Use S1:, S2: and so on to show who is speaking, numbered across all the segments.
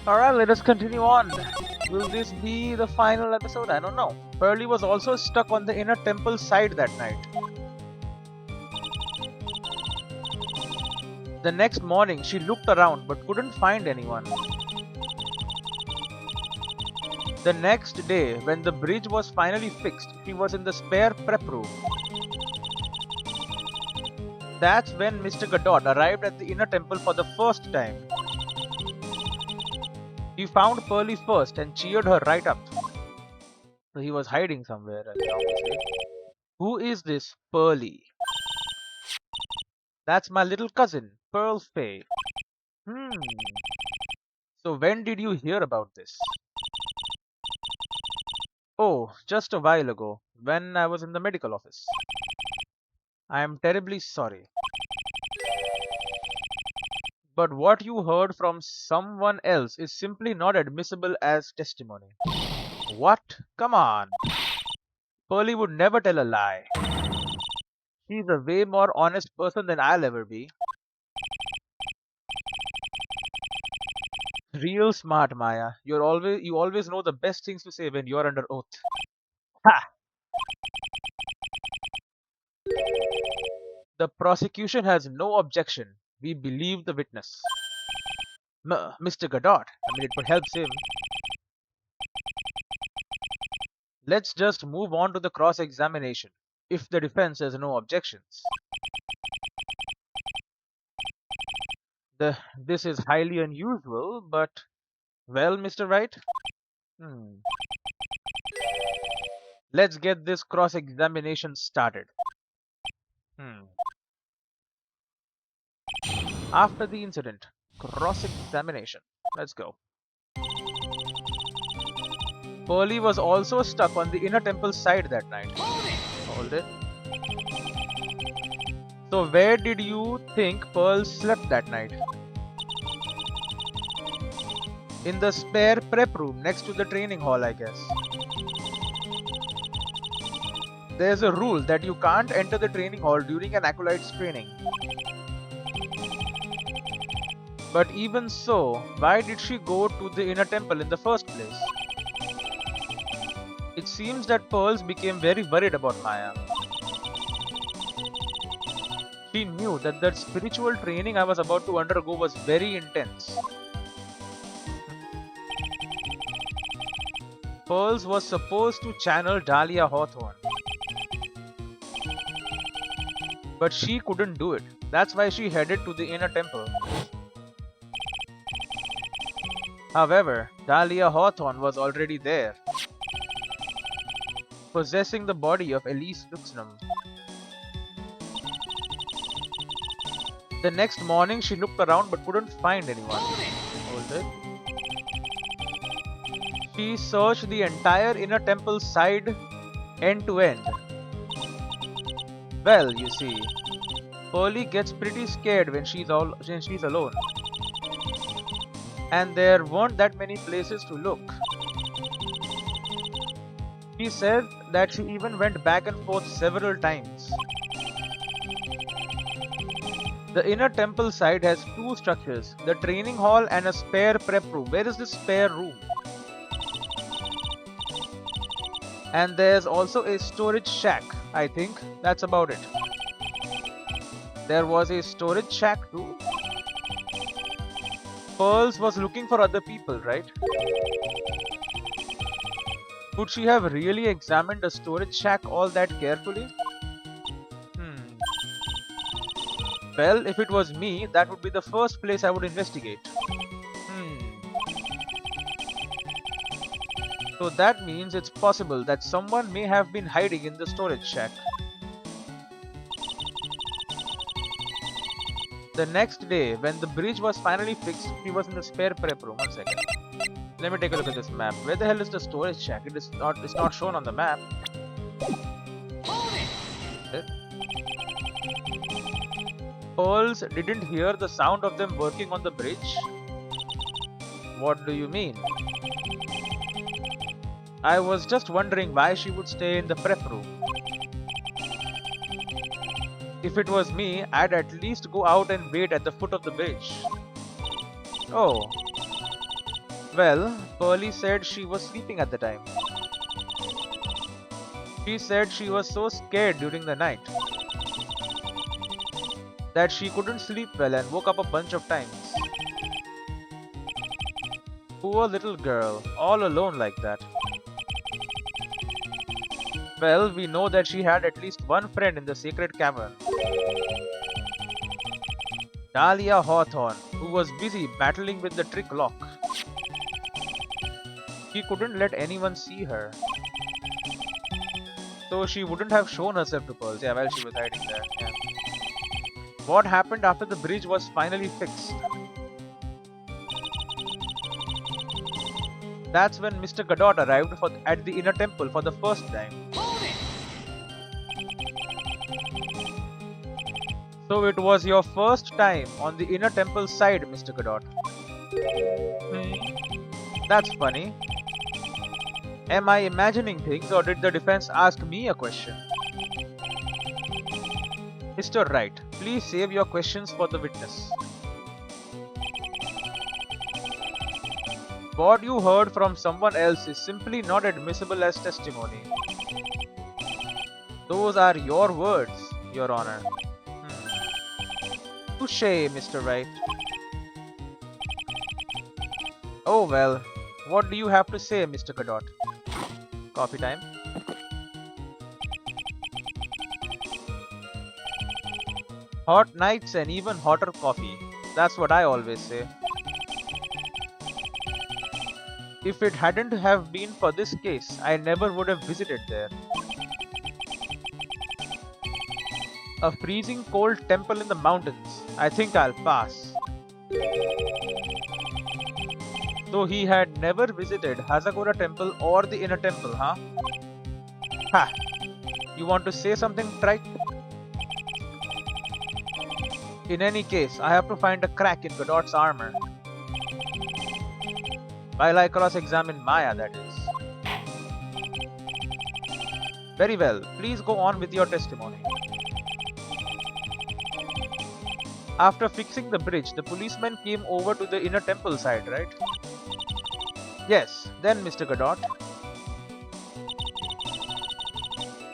S1: Alright, let us continue on. Will this be the final episode? I don't know. Pearlie was also stuck on the inner temple side that night. The next morning, she looked around but couldn't find anyone. The next day, when the bridge was finally fixed, she was in the spare prep room. That's when Mr. Godot arrived at the inner temple for the first time. He found Pearlie first and cheered her right up. So he was hiding somewhere, obviously. Who is this Pearlie? That's my little cousin, Pearl Fay. So when did you hear about this? Oh, just a while ago, when I was in the medical office. I am terribly sorry. But what you heard from someone else is simply not admissible as testimony. What? Come on. Pearlie would never tell a lie. She's a way more honest person than I'll ever be. Real smart, Maya. You always know the best things to say when you're under oath. Ha! The prosecution has no objection. We believe the witness. Mr. Godot. It helps him. Let's just move on to the cross-examination, if the defense has no objections. This is highly unusual, but... Well, Mr. Wright? Let's get this cross-examination started. After the incident, cross-examination. Let's go. Pearlie was also stuck on the inner temple side that night. Hold it. So where did you think Pearl slept that night? In the spare prep room next to the training hall, I guess. There's a rule that you can't enter the training hall during an acolyte's training. But even so, why did she go to the inner temple in the first place? It seems that Pearls became very worried about Maya. She knew that the spiritual training I was about to undergo was very intense. Pearls was supposed to channel Dahlia Hawthorne. But she couldn't do it. That's why she headed to the inner temple. However, Dahlia Hawthorne was already there, possessing the body of Elise Luxnam. The next morning, she looked around but couldn't find anyone. Hold it. She searched the entire inner temple side end to end. Well, you see, Pearlie gets pretty scared when she's alone. And there weren't that many places to look. She said that she even went back and forth several times. The inner temple side has two structures, the training hall and a spare prep room. Where is this spare room? And there's also a storage shack, I think. That's about it. There was a storage shack too. Pearls was looking for other people, right? Could she have really examined a storage shack all that carefully? Well, if it was me, that would be the first place I would investigate. So that means it's possible that someone may have been hiding in the storage shack. The next day, when the bridge was finally fixed, she was in the spare prep room. 1 second. Let me take a look at this map. Where the hell is the storage shack? It's not shown on the map. Pearls didn't hear the sound of them working on the bridge? What do you mean? I was just wondering why she would stay in the prep room. If it was me, I'd at least go out and wait at the foot of the bridge. Oh. Well, Pearlie said she was sleeping at the time. She said she was so scared during the night that she couldn't sleep well and woke up a bunch of times. Poor little girl, all alone like that. Well, we know that she had at least one friend in the sacred cavern. Dahlia Hawthorne, who was busy battling with the trick lock. She couldn't let anyone see her. So she wouldn't have shown herself to Pearls, while she was hiding there. Yeah. What happened after the bridge was finally fixed? That's when Mr. Godot arrived at the inner temple for the first time. So it was your first time on the inner temple side, Mr. Godot. That's funny. Am I imagining things, or did the defense ask me a question? Mr. Wright, please save your questions for the witness. What you heard from someone else is simply not admissible as testimony. Those are your words, Your Honor. Touché, Mr. Wright. Oh well, what do you have to say, Mr. Godot? Coffee time. Hot nights and even hotter coffee. That's what I always say. If it hadn't have been for this case, I never would have visited there. A freezing cold temple in the mountains. I think I'll pass. So he had never visited Hazagora temple or the inner temple, huh? Ha! You want to say something, Trike? In any case, I have to find a crack in Godot's armor. While I cross-examine Maya, that is. Very well, please go on with your testimony. After fixing the bridge, the policeman came over to the inner temple side, right? Yes, then Mr. Godot.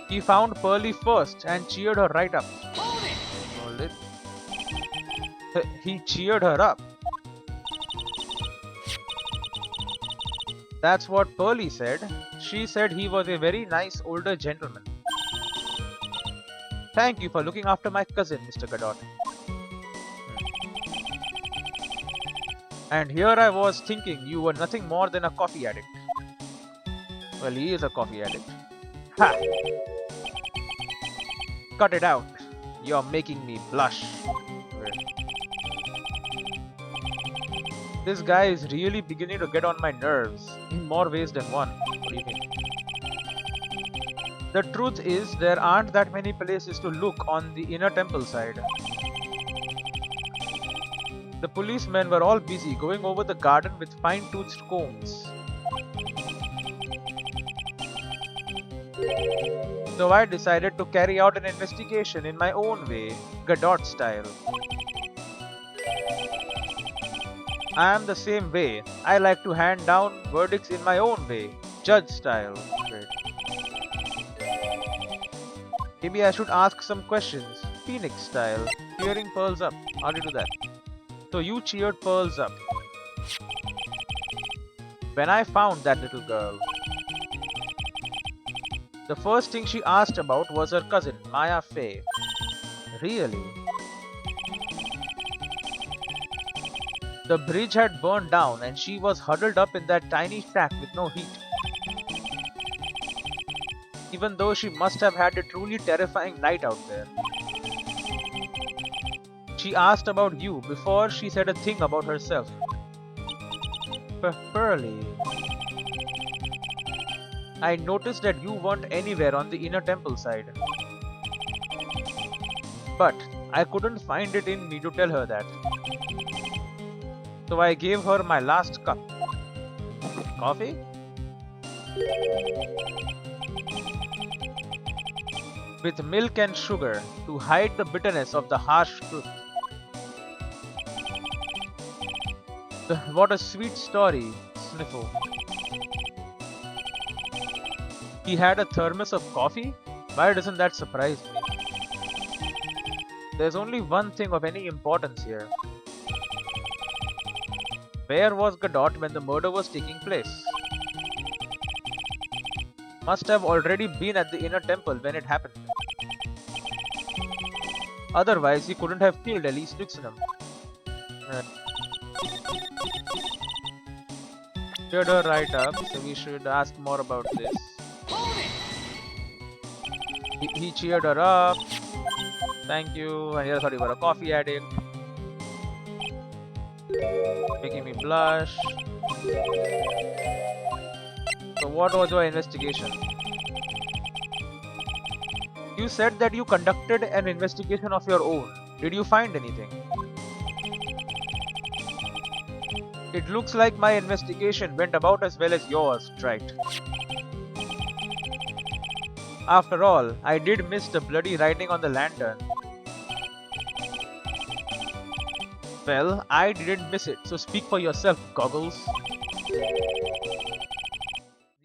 S1: He found Pearlie first and cheered her right up. Hold it. He cheered her up. That's what Pearlie said. She said he was a very nice older gentleman. Thank you for looking after my cousin, Mr. Godot. And here I was thinking you were nothing more than a coffee addict. Well, he is a coffee addict. Ha! Cut it out. You're making me blush. This guy is really beginning to get on my nerves, in more ways than one. What do you think? The truth is, there aren't that many places to look on the inner temple side. The policemen were all busy going over the garden with fine-toothed combs. So I decided to carry out an investigation in my own way, Godot style. I am the same way. I like to hand down verdicts in my own way, judge style. Great. Maybe I should ask some questions, Phoenix style, cheering Pearls up. How do you do that? So you cheered Pearls up. When I found that little girl, the first thing she asked about was her cousin, Maya Fey. Really? The bridge had burned down and she was huddled up in that tiny shack with no heat. Even though she must have had a truly terrifying night out there. She asked about you before she said a thing about herself. Pearlie. I noticed that you weren't anywhere on the inner temple side. But I couldn't find it in me to tell her that. So I gave her my last cup. Coffee? With milk and sugar to hide the bitterness of the harsh truth. What a sweet story, sniffle. He had a thermos of coffee? Why doesn't that surprise me? There's only one thing of any importance here. Where was Godot when the murder was taking place? Must have already been at the inner temple when it happened. Otherwise, he couldn't have killed Elise Dixonum. Cheered her right up, so we should ask more about this. He cheered her up. Thank you. And I thought you were a coffee addict. Making me blush. So what was your investigation? You said that you conducted an investigation of your own. Did you find anything? It looks like my investigation went about as well as yours, Wright. After all, I did miss the bloody writing on the lantern. Well, I didn't miss it, so speak for yourself, Goggles.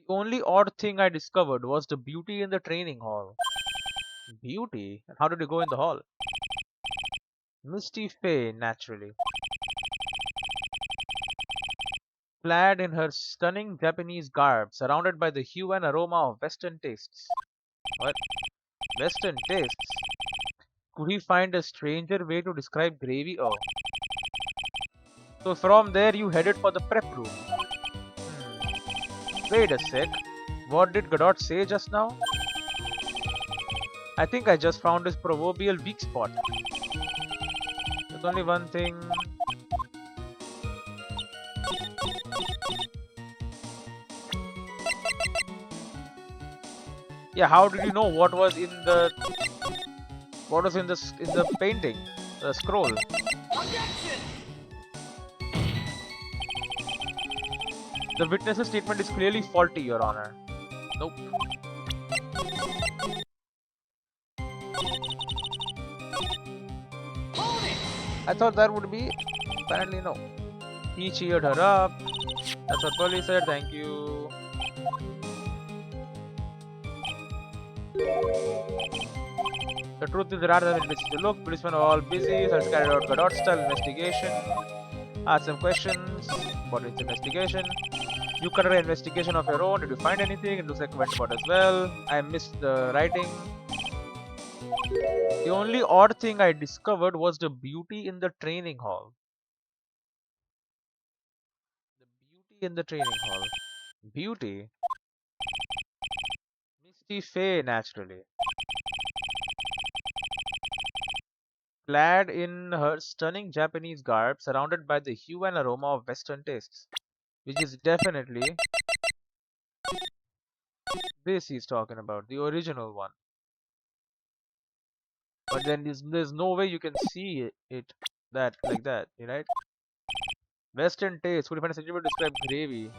S1: The only odd thing I discovered was the beauty in the training hall. Beauty? And how did you go in the hall? Misty Faye, naturally. Clad in her stunning Japanese garb, surrounded by the hue and aroma of Western tastes. What? Western tastes? Could he find a stranger way to describe gravy? Oh. So from there you headed for the prep room. Wait a sec. What did Godot say just now? I think I just found his proverbial weak spot. There's only one thing. Yeah, how did you know what was in the painting, the scroll?
S2: Objection!
S1: The witness's statement is clearly faulty, Your Honor. Nope. I thought that would be. Apparently, no. He cheered her up. That's what police said. Thank you. The truth is, rather than places to look, policemen are all busy, so let's carry out Godot style investigation. Ask some questions. What is the investigation? You conduct an investigation of your own. Did you find anything? It looks like you went about as well. I missed the writing. The only odd thing I discovered was the beauty in the training hall. The beauty in the training hall. Beauty? Misty Faye, naturally. Clad in her stunning Japanese garb, surrounded by the hue and aroma of Western tastes. Which is definitely this he's talking about, the original one. But then there's no way you can see it that like that, right? Western taste. Could you find a sentiment to describe gravy?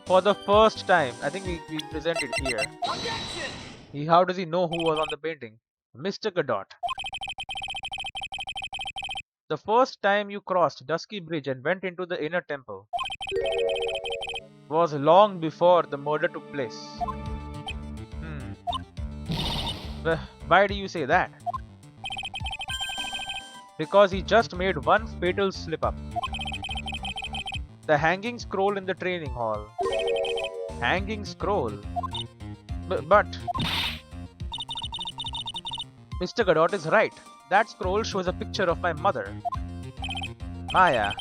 S1: For the first time, I think we present it here.
S2: Objection!
S1: How does he know who was on the painting? Mr. Godot. The first time you crossed Dusky Bridge and went into the inner temple was long before the murder took place. Why do you say that? Because he just made one fatal slip-up. The hanging scroll in the training hall. Hanging scroll? But Mr. Godot is right. That scroll shows a picture of my mother, Maya.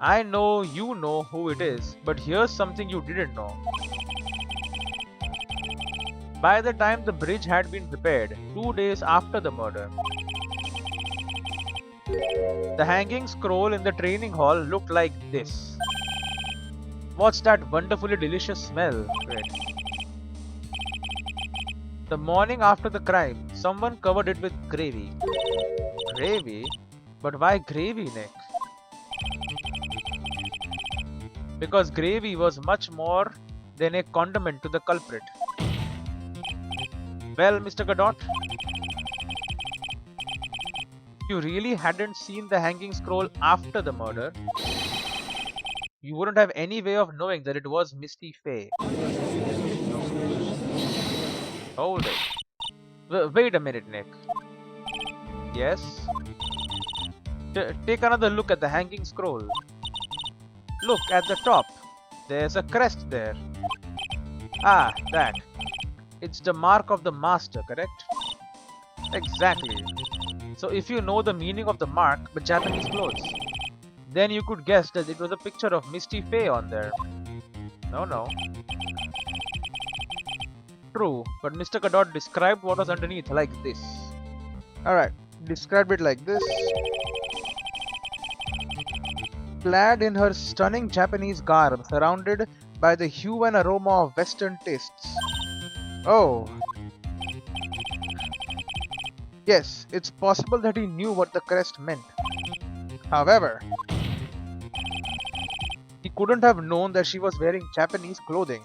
S1: I know you know who it is, but here's something you didn't know. By the time the bridge had been repaired, 2 days after the murder, the hanging scroll in the training hall looked like this. What's that wonderfully delicious smell, Fred? The morning after the crime, someone covered it with gravy. Gravy? But why gravy, Nick? Because gravy was much more than a condiment to the culprit. Well, Mr. Godot, you really hadn't seen the hanging scroll after the murder, you wouldn't have any way of knowing that it was Misty Faye. Hold it. Wait a minute, Nick. Yes? Take another look at the hanging scroll. Look at the top. There's a crest there. Ah, that. It's the mark of the master, correct? Exactly. So if you know the meaning of the mark with Japanese clothes, then you could guess that it was a picture of Misty Faye on there. No. True, but Mr. Godot described what was underneath like this. Alright, described it like this. Clad in her stunning Japanese garb, surrounded by the hue and aroma of Western tastes. Oh. Yes, it's possible that he knew what the crest meant. However, he couldn't have known that she was wearing Japanese clothing.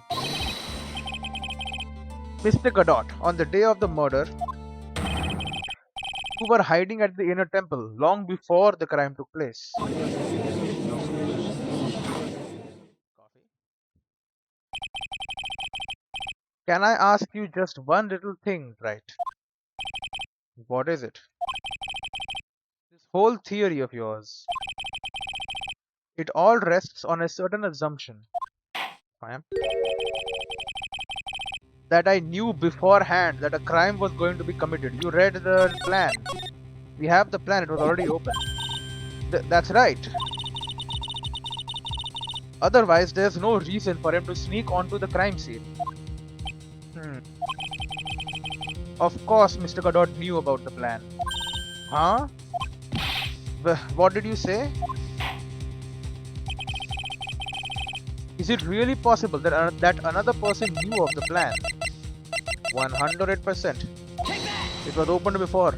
S1: Mr. Godot, on the day of the murder, you were hiding at the inner temple long before the crime took place. Can I ask you just one little thing, right? What is it? This whole theory of yours, it all rests on a certain assumption. That I knew beforehand that a crime was going to be committed. You read the plan. We have the plan, it was already open. That's right. Otherwise, there's no reason for him to sneak onto the crime scene. Of course, Mr. Godot knew about the plan. Huh? What did you say? Is it really possible that, that another person knew of the plan? 100%. It was opened before.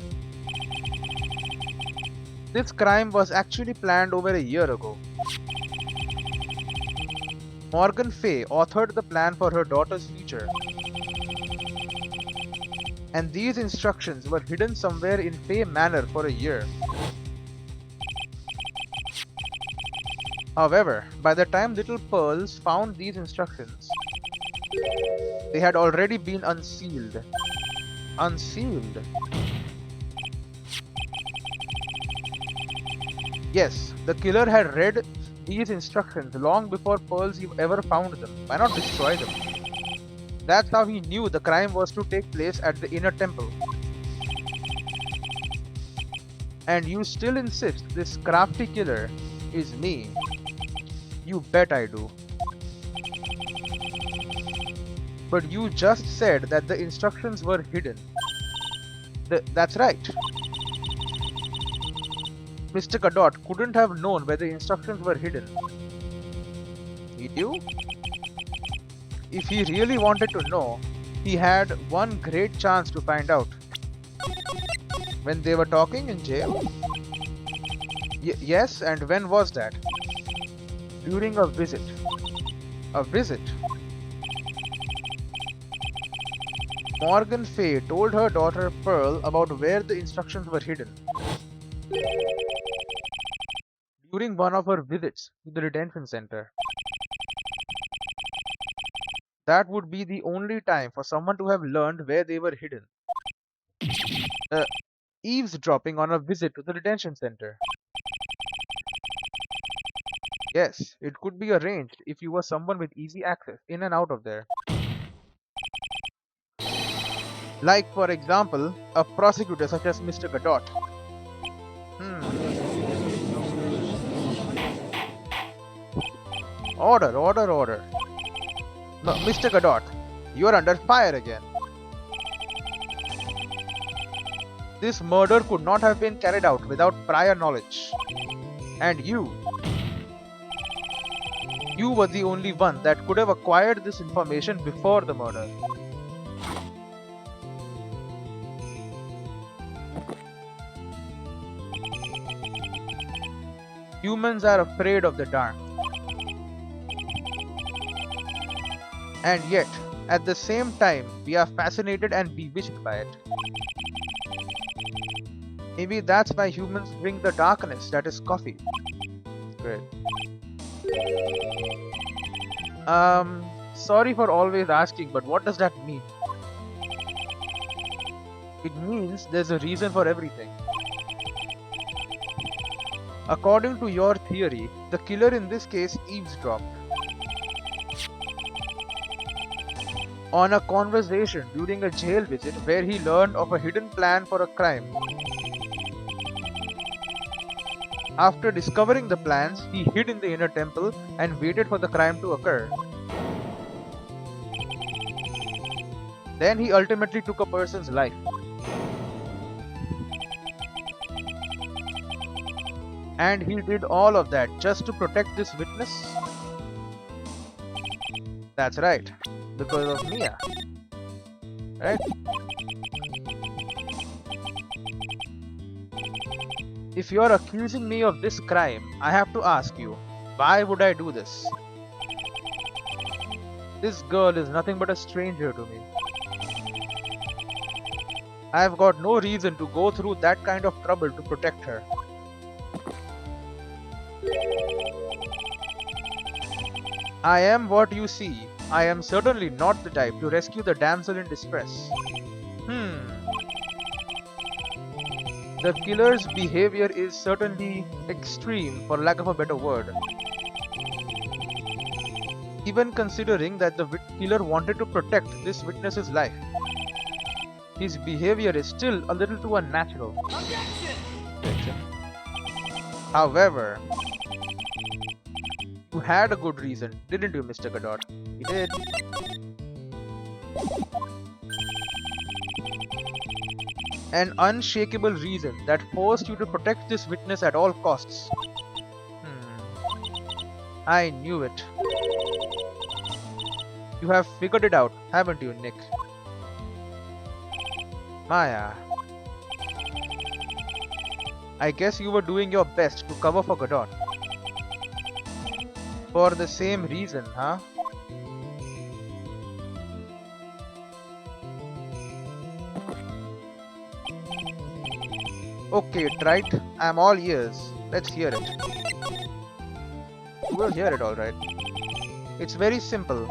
S1: This crime was actually planned over a year ago. Morgan Fay authored the plan for her daughter's future. And these instructions were hidden somewhere in Fay Manor for a year. However, by the time little Pearls found these instructions, they had already been unsealed. Unsealed? Yes, the killer had read these instructions long before Pearls ever found them. Why not destroy them? That's how he knew the crime was to take place at the inner temple. And you still insist this crafty killer is me? You bet I do. But you just said that the instructions were hidden. That's right. Mr. Godot couldn't have known where the instructions were hidden. Did you? If he really wanted to know, he had one great chance to find out. When they were talking in jail? Yes, and when was that? During a visit. A visit? Morgan Fay told her daughter Pearl about where the instructions were hidden. During one of her visits to the detention center. That would be the only time for someone to have learned where they were hidden. Eavesdropping on a visit to the detention center. Yes, it could be arranged if you were someone with easy access in and out of there. Like, for example, a prosecutor such as Mr. Godot. Order. No, Mr. Godot, you are under fire again. This murder could not have been carried out without prior knowledge. And you were the only one that could have acquired this information before the murder. Humans are afraid of the dark. And yet, At the same time, we are fascinated and bewitched by it. Maybe that's why humans bring the darkness that is coffee. Great. Sorry for always asking, but what does that mean? It means there's a reason for everything. According to your theory, the killer in this case eavesdropped on a conversation during a jail visit where he learned of a hidden plan for a crime. After discovering the plans, he hid in the inner temple and waited for the crime to occur. Then he ultimately took a person's life. And he did all of that just to protect this witness? That's right, because of Mia. Right? If you're accusing me of this crime, I have to ask you, why would I do this? This girl is nothing but a stranger to me. I've got no reason to go through that kind of trouble to protect her. I am what you see. I am certainly not the type to rescue the damsel in distress. The killer's behavior is certainly extreme, for lack of a better word. Even considering that the killer wanted to protect this witness's life, his behavior is still a little too unnatural.
S2: Objection!
S1: However, you had a good reason, didn't you, Mr. Godot? You did. An unshakable reason that forced you to protect this witness at all costs. I knew it. You have figured it out, haven't you, Nick? Maya. I guess you were doing your best to cover for Godot. For the same reason, huh? Okay, right? I'm all ears. Let's hear it. You will hear it, alright. It's very simple.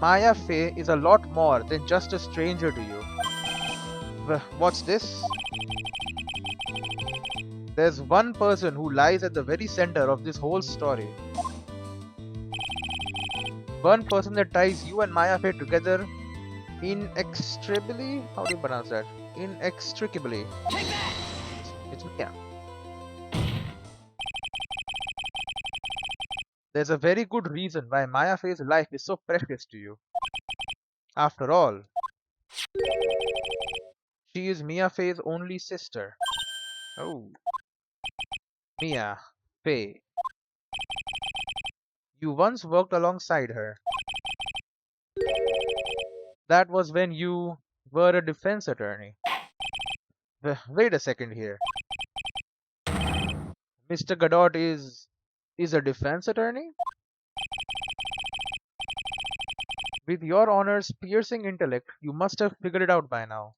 S1: Maya Fey is a lot more than just a stranger to you. What's this? There's one person who lies at the very center of this whole story. One person that ties you and Maya Fey together inextricably? How do you pronounce that? Inextricably. It's Mia. There's a very good reason why Maya Fey's life is so precious to you. After all, she is Mia Fey's only sister. Oh. Mia Fey. You once worked alongside her. That was when you were a defense attorney. Wait a second here. Mr. Godot is a defense attorney? With your honor's piercing intellect, you must have figured it out by now.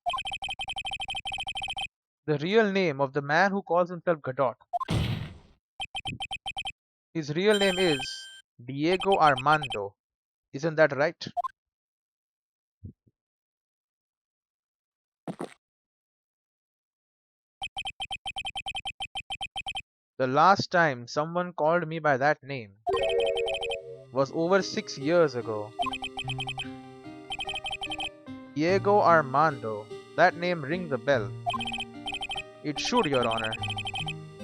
S1: The real name of the man who calls himself Godot. His real name is Diego Armando. Isn't that right? The last time someone called me by that name was over 6 years ago. Diego Armando. That name rings a bell. It should, Your Honor.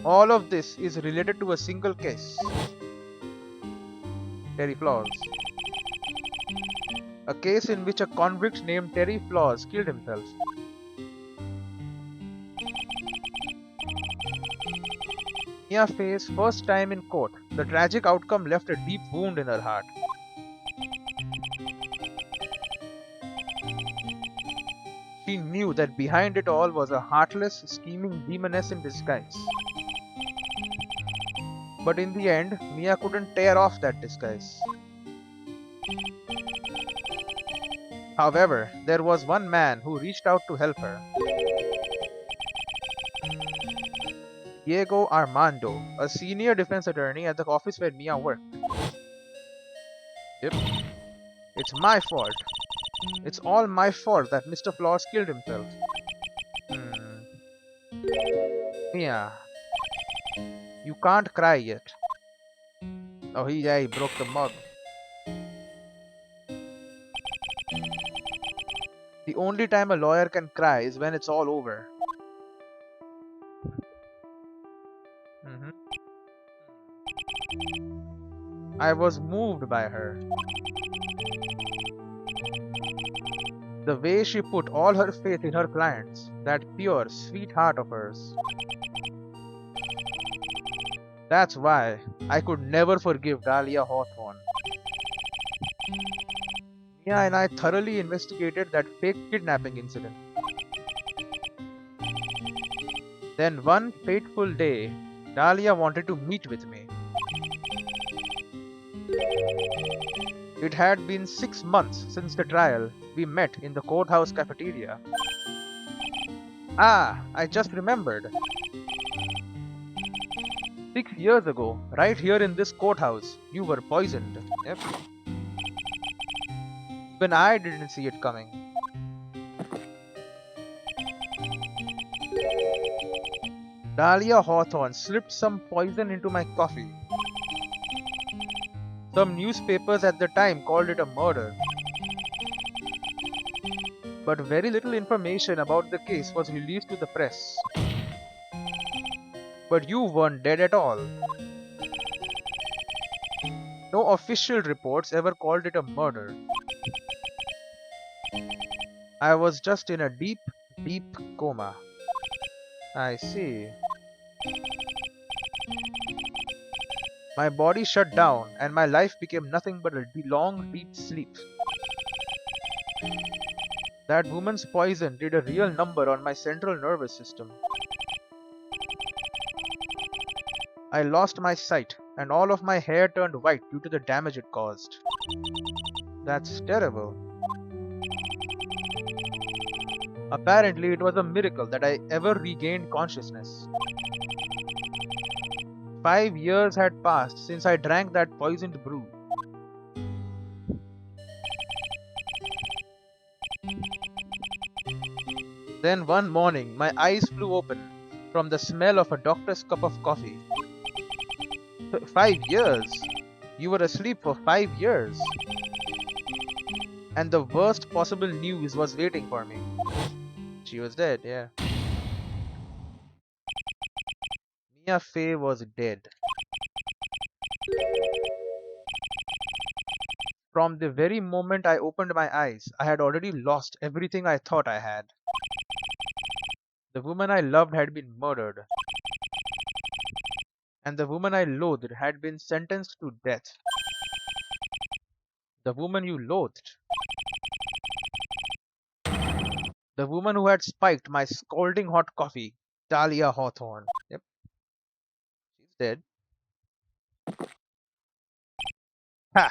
S1: All of this is related to a single case. Terry Flaws. A case in which a convict named Terry Flaws killed himself. Mia Fey's first time in court, the tragic outcome left a deep wound in her heart. She knew that behind it all was a heartless, scheming demoness in disguise. But in the end, Mia couldn't tear off that disguise. However, there was one man who reached out to help her. Diego Armando, a senior defense attorney at the office where Mia worked. Yep. It's my fault. It's all my fault that Mr. Flores killed himself. Hmm. Mia, you can't cry yet. Oh, he broke the mug. The only time a lawyer can cry is when it's all over. Mhm. I was moved by her. The way she put all her faith in her clients, that pure, sweet heart of hers. That's why I could never forgive Dahlia Hawthorne. Mia and I thoroughly investigated that fake kidnapping incident. Then one fateful day, Dahlia wanted to meet with me. It had been 6 months since the trial. We met in the courthouse cafeteria. Ah, I just remembered. 6 years ago, right here in this courthouse, you were poisoned. Yep. Even I didn't see it coming. Dahlia Hawthorne slipped some poison into my coffee. Some newspapers at the time called it a murder. But very little information about the case was released to the press. But you weren't dead at all. No official reports ever called it a murder. I was just in a deep, deep coma. I see. My body shut down and my life became nothing but a long, deep sleep. That woman's poison did a real number on my central nervous system. I lost my sight and all of my hair turned white due to the damage it caused. That's terrible. Apparently, it was a miracle that I ever regained consciousness. 5 years had passed since I drank that poisoned brew. Then one morning, my eyes flew open from the smell of a doctor's cup of coffee. 5 years? You were asleep for 5 years. And the worst possible news was waiting for me. She was dead, yeah. Mia Fey was dead. From the very moment I opened my eyes, I had already lost everything I thought I had. The woman I loved had been murdered. And the woman I loathed had been sentenced to death. The woman you loathed. The woman who had spiked my scalding hot coffee. Dahlia Hawthorne. Yep, she's dead. Ha!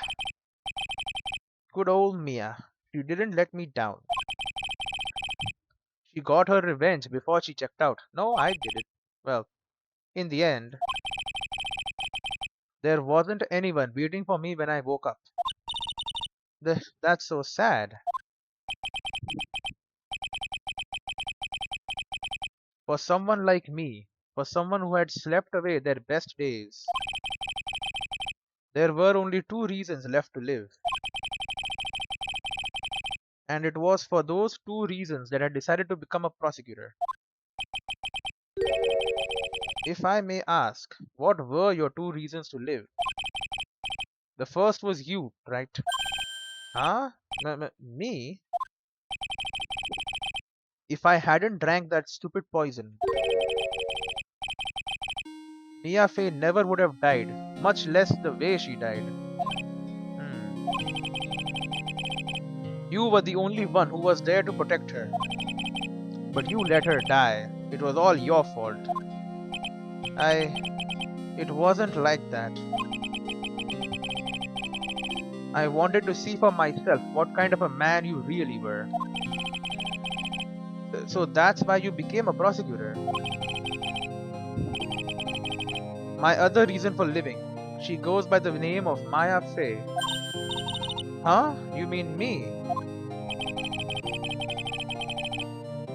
S1: Good old Mia. She didn't let me down. She got her revenge before she checked out. No, I did it. Well, in the end, there wasn't anyone waiting for me when I woke up. That's so sad. For someone like me, for someone who had slept away their best days, there were only two reasons left to live. And it was for those two reasons that I decided to become a prosecutor. If I may ask, what were your two reasons to live? The first was you, right? Huh? Me? If I hadn't drank that stupid poison, Mia Fey never would have died, much less the way she died. Hmm. You were the only one who was there to protect her. But you let her die. It was all your fault. It wasn't like that. I wanted to see for myself what kind of a man you really were. So that's why you became a prosecutor. My other reason for living. She goes by the name of Maya Fey. Huh? You mean me?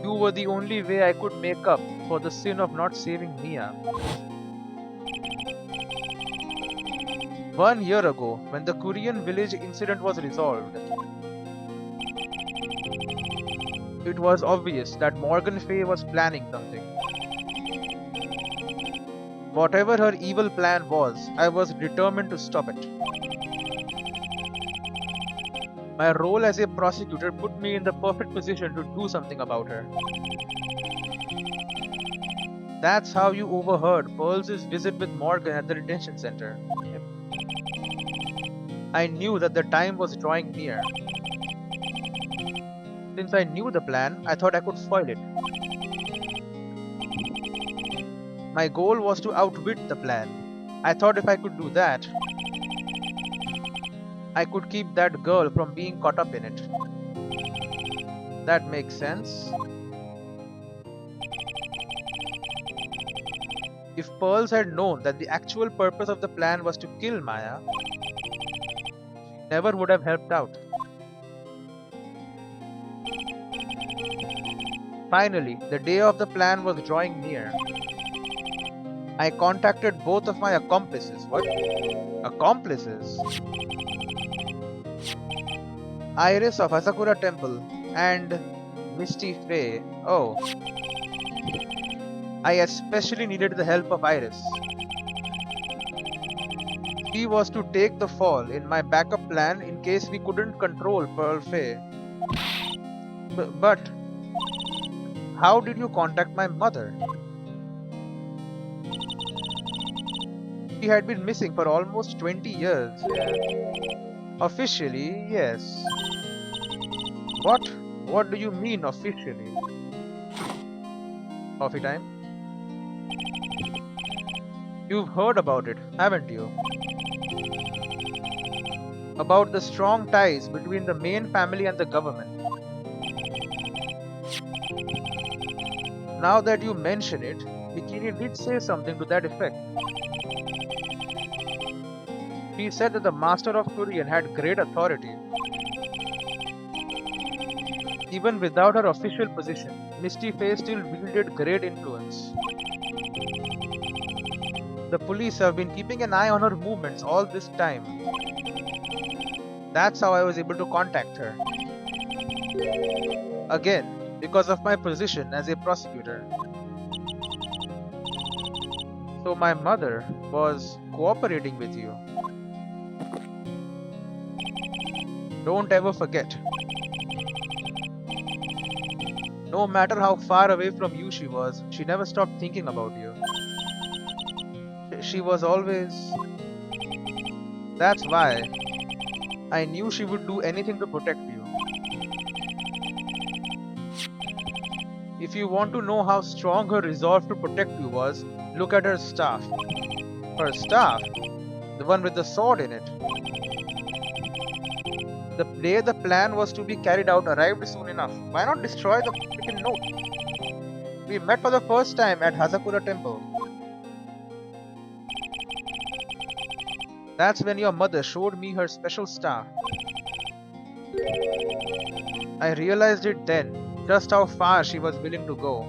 S1: You were the only way I could make up for the sin of not saving Mia. 1 year ago, when the Korean village incident was resolved, it was obvious that Morgan Fay was planning something. Whatever her evil plan was, I was determined to stop it. My role as a prosecutor put me in the perfect position to do something about her. That's how you overheard Pearl's visit with Morgan at the detention center. I knew that the time was drawing near. Since I knew the plan, I thought I could foil it. My goal was to outwit the plan. I thought if I could do that, I could keep that girl from being caught up in it. That makes sense. If Pearls had known that the actual purpose of the plan was to kill Maya, she never would have helped out. Finally, the day of the plan was drawing near. I contacted both of my accomplices. What? Accomplices? Iris of Asakura Temple and Misty Faye. Oh. I especially needed the help of Iris. She was to take the fall in my backup plan in case we couldn't control Pearl Faye. But how did you contact my mother? She had been missing for almost 20 years. Officially, yes. What? What do you mean officially? Coffee time? You've heard about it, haven't you? About the strong ties between the main family and the government. Now that you mention it, Bikini did say something to that effect. She said that the Master of Korean had great authority. Even without her official position, Misty Faye still wielded great influence. The police have been keeping an eye on her movements all this time. That's how I was able to contact her. Again, because of my position as a prosecutor. So my mother was cooperating with you. Don't ever forget. No matter how far away from you she was, she never stopped thinking about you. She was always... That's why I knew she would do anything to protect you. If you want to know how strong her resolve to protect you was, look at her staff. Her staff? The one with the sword in it. The day the plan was to be carried out arrived soon enough. Why not destroy the freaking note? We met for the first time at Hazakura Temple. That's when your mother showed me her special staff. I realized it then, just how far she was willing to go.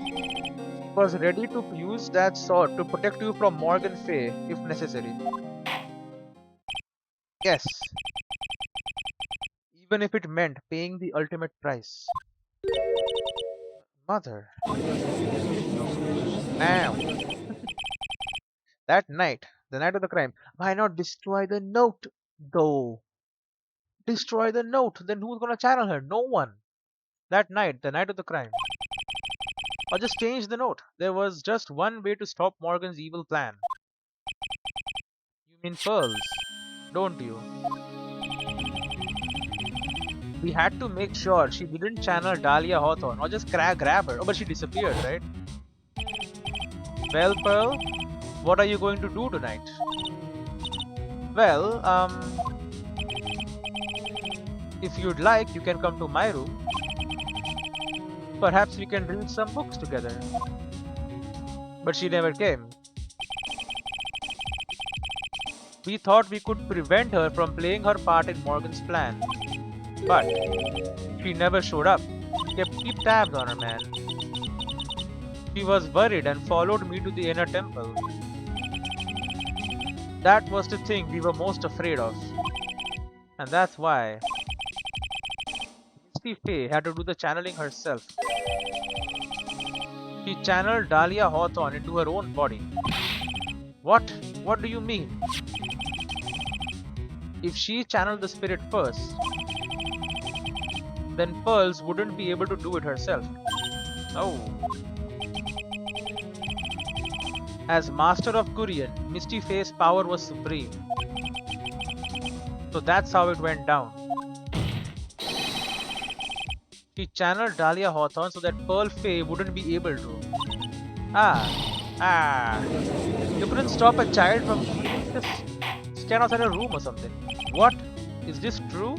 S1: She was ready to use that sword to protect you from Morgan Fay, if necessary. Yes. Even if it meant paying the ultimate price. Mother. Now. That night, the night of the crime, why not destroy the note, though? Destroy the note, then who's gonna channel her? No one. That night, the night of the crime. Or just change the note. There was just one way to stop Morgan's evil plan. You mean pearls, don't you? We had to make sure she didn't channel Dahlia Hawthorne or just grab her. Oh, but she disappeared, right? Well, Pearl, what are you going to do tonight? Well, if you'd like, you can come to my room. Perhaps we can read some books together. But she never came. We thought we could prevent her from playing her part in Morgan's plan. But she never showed up. Keep tabs on her, man. She was worried and followed me to the inner temple. That was the thing we were most afraid of. And that's why Misty Faye had to do the channeling herself. She channeled Dahlia Hawthorne into her own body. What? What do you mean? If she channeled the spirit first, then Pearls wouldn't be able to do it herself. Oh. As Master of Kurian, Misty Faye's power was supreme. So that's how it went down. She channeled Dahlia Hawthorne so that Pearl Faye wouldn't be able to. You couldn't stop a child from just stand outside a room or something. What? Is this true?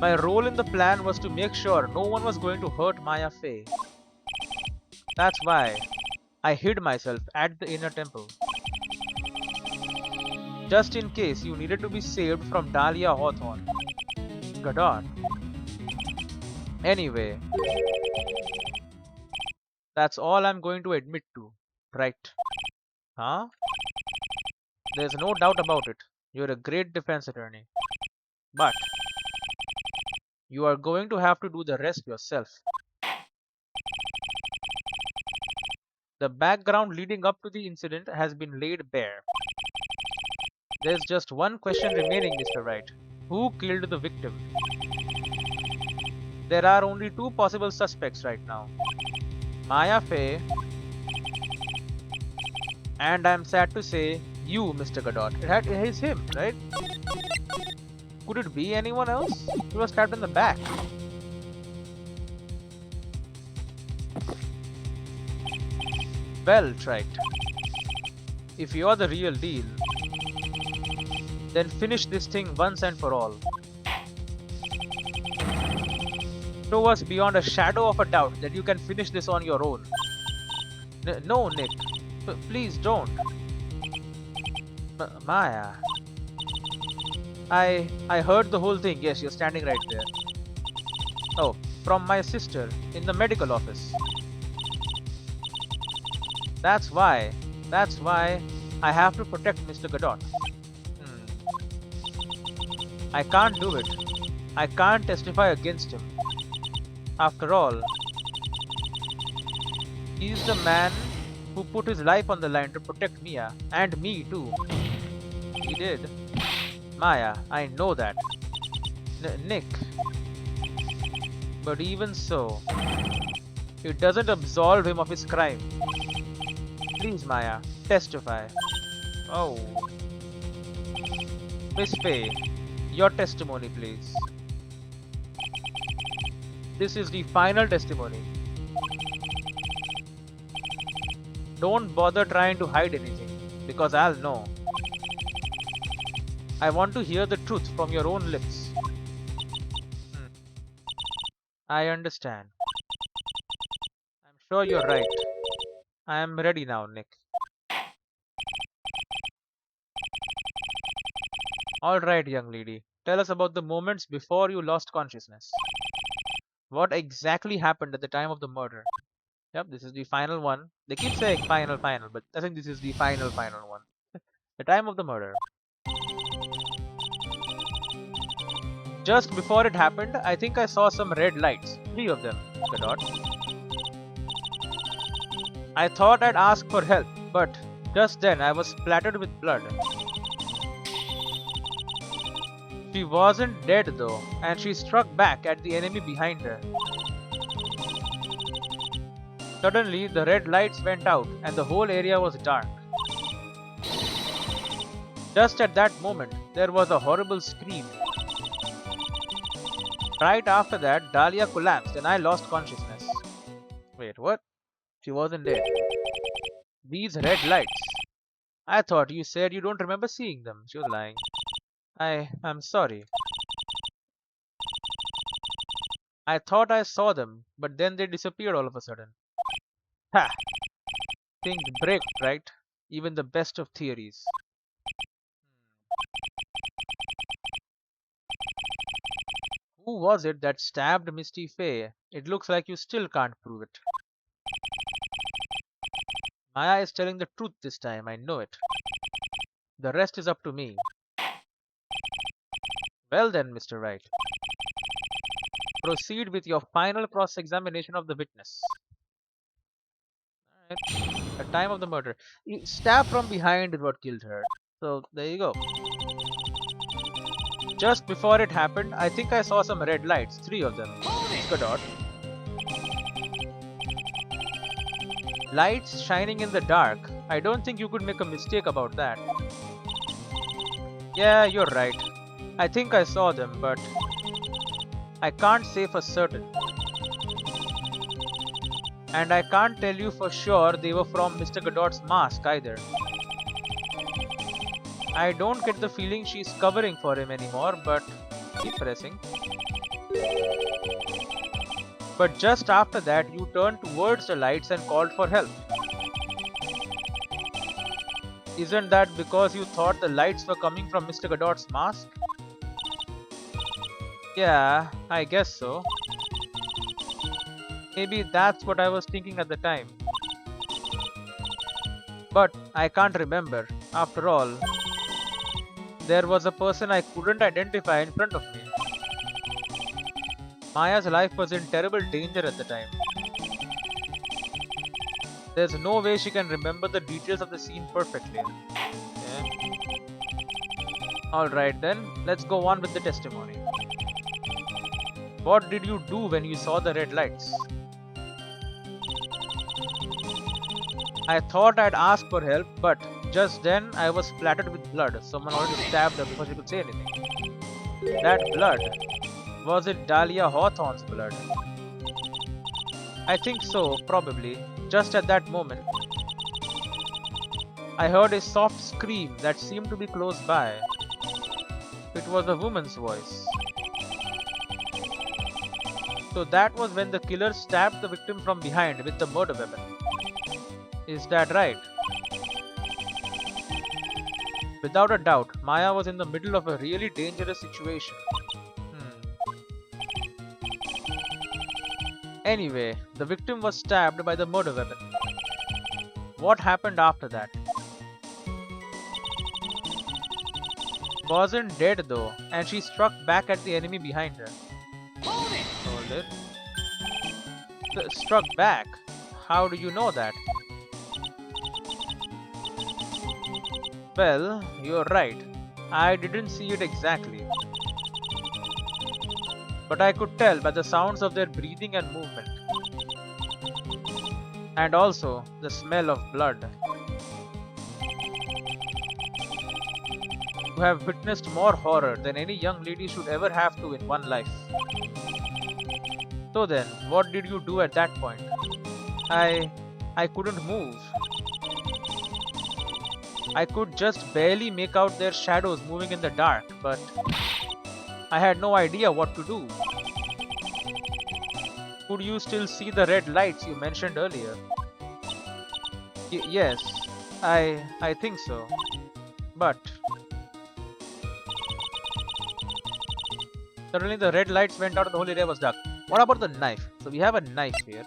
S1: My role in the plan was to make sure no one was going to hurt Maya Faye. That's why I hid myself at the inner temple. Just in case you needed to be saved from Dahlia Hawthorne. Godot. Anyway, that's all I'm going to admit to, right? Huh? There's no doubt about it. You're a great defense attorney. But you are going to have to do the rest yourself. The background leading up to the incident has been laid bare. There's just one question remaining, Mr. Wright. Who killed the victim? There are only two possible suspects right now. Maya Faye, and I'm sad to say, you, Mr. Godot. It is him, right? Could it be anyone else? He was trapped in the back. Well, Trite. If you're the real deal, then finish this thing once and for all. Show us beyond a shadow of a doubt that you can finish this on your own. No, Nick. Please don't. Maya. I heard the whole thing. Yes, you're standing right there. Oh, from my sister in the medical office. That's why I have to protect Mr. Godot. I can't do it. I can't testify against him. After all, he's the man who put his life on the line to protect Mia, and me too. He did. Maya, I know that. Nick. But even so, it doesn't absolve him of his crime. Please, Maya, testify. Oh. Miss Faye, your testimony, please. This is the final testimony. Don't bother trying to hide anything, because I'll know. I want to hear the truth from your own lips. I understand. I'm sure you're right. I am ready now, Nick. Alright, young lady. Tell us about the moments before you lost consciousness. What exactly happened at the time of the murder? Yep, this is the final one. They keep saying final, but I think this is the final one. The time of the murder. Just before it happened, I think I saw some red lights. 3 of them, Godot. I thought I'd ask for help, but just then I was splattered with blood. She wasn't dead though, and she struck back at the enemy behind her. Suddenly, the red lights went out and the whole area was dark. Just at that moment, there was a horrible scream. Right after that, Dahlia collapsed and I lost consciousness. Wait, what? She wasn't dead. These red lights. I thought you said you don't remember seeing them. She was lying. I'm sorry. I thought I saw them, but then they disappeared all of a sudden. Ha! Think break, right? Even the best of theories. Who was it that stabbed Misty Faye? It looks like you still can't prove it. Maya is telling the truth this time, I know it. The rest is up to me. Well then, Mr. Wright, proceed with your final cross-examination of the witness. Alright. The time of the murder. Stab from behind is what killed her. So, there you go. Just before it happened, I think I saw some red lights. 3 of them. Godot. Lights shining in the dark. I don't think you could make a mistake about that. Yeah, you're right. I think I saw them, but I can't say for certain. And I can't tell you for sure they were from Mr. Godot's mask either. I don't get the feeling she's covering for him anymore, but keep pressing. But just after that, you turned towards the lights and called for help. Isn't that because you thought the lights were coming from Mr. Godot's mask? Yeah, I guess so. Maybe that's what I was thinking at the time. But I can't remember. After all, there was a person I couldn't identify in front of me. Maya's life was in terrible danger at the time. There's no way she can remember the details of the scene perfectly. Yeah. Alright then, let's go on with the testimony. What did you do when you saw the red lights? I thought I'd ask for help, but just then I was splattered with blood. Someone already stabbed her before she could say anything. That blood, was it Dahlia Hawthorne's blood? I think so, probably. Just at that moment, I heard a soft scream that seemed to be close by. It was a woman's voice. So that was when the killer stabbed the victim from behind with the murder weapon. Is that right? Without a doubt, Maya was in the middle of a really dangerous situation. Anyway, the victim was stabbed by the murder weapon. What happened after that? Wasn't dead though, and she struck back at the enemy behind her. Hold it. Struck back? How do you know that? Well, you're right. I didn't see it exactly. But I could tell by the sounds of their breathing and movement. And also the smell of blood. You have witnessed more horror than any young lady should ever have to in one life. So then, what did you do at that point? I couldn't move. I could just barely make out their shadows moving in the dark, but I had no idea what to do. Could you still see the red lights you mentioned earlier? Yes, I think so. But suddenly the red lights went out and the whole area was dark. What about the knife? So we have a knife here.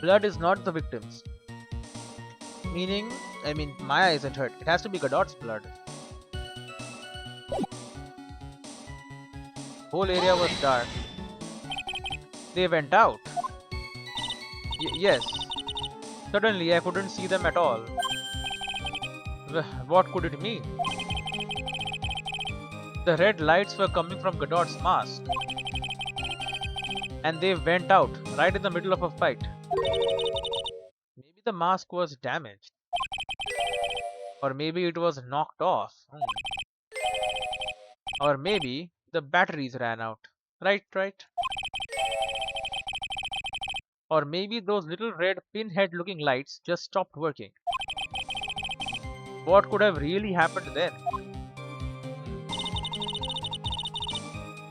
S1: Blood is not the victim's. Meaning, Maya isn't hurt. It has to be Godot's blood. Whole area was dark. They went out. Yes. Suddenly I couldn't see them at all. What could it mean? The red lights were coming from Godot's mask. And they went out right in the middle of a fight. Maybe the mask was damaged. Or maybe it was knocked off. Or maybe the batteries ran out. Right. Or maybe those little red pinhead looking lights just stopped working. what could have really happened then?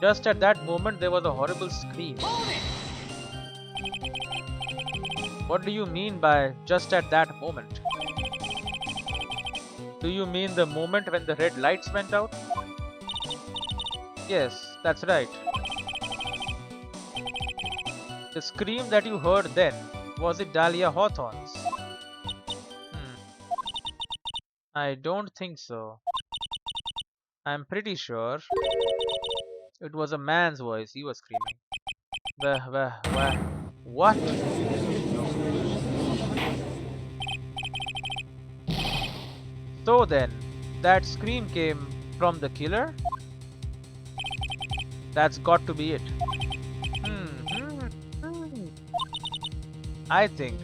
S1: Just at that moment, there was a horrible scream. What do you mean by just at that moment? Do you mean the moment when the red lights went out? Yes, that's right. The scream that you heard then, was it Dahlia Hawthorne's? I don't think so. I'm pretty sure it was a man's voice. He was screaming. What? So then, that scream came from the killer? That's got to be it. I think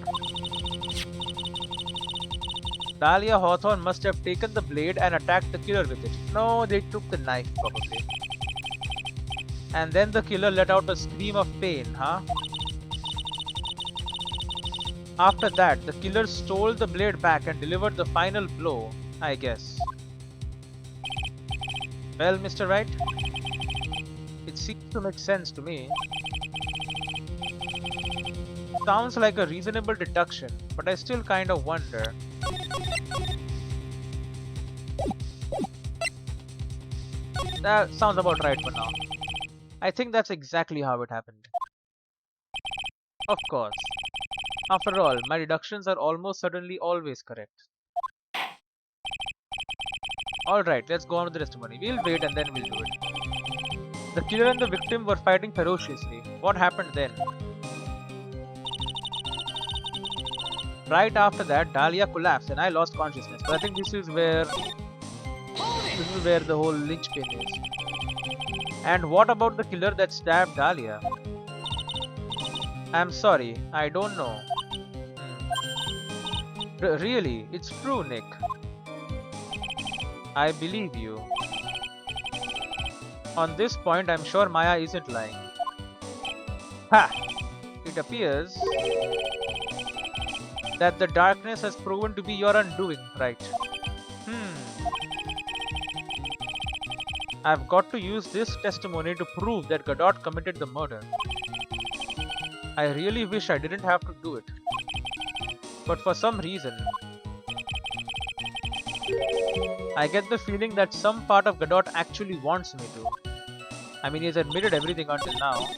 S1: Dahlia Hawthorne must have taken the blade and attacked the killer with it. No, they took the knife probably. And then the killer let out a scream of pain, huh? After that, the killer stole the blade back and delivered the final blow, I guess. Well, Mr. Wright, it seems to make sense to me. Sounds like a reasonable deduction, but I still kind of wonder. That sounds about right for now. I think that's exactly how it happened. Of course. After all, my deductions are almost certainly always correct. Alright, let's go on with the testimony. We'll wait and then we'll do it. The killer and the victim were fighting ferociously. What happened then? Right after that, Dahlia collapsed and I lost consciousness. But I think this is where the whole linchpin is. And what about the killer that stabbed Dahlia? I'm sorry, I don't know. Really, it's true, Nick. I believe you. On this point, I'm sure Maya isn't lying. Ha! It appears that the darkness has proven to be your undoing, right? I've got to use this testimony to prove that Godot committed the murder. I really wish I didn't have to do it. But for some reason, I get the feeling that some part of Godot actually wants me to. I mean, he's admitted everything until now.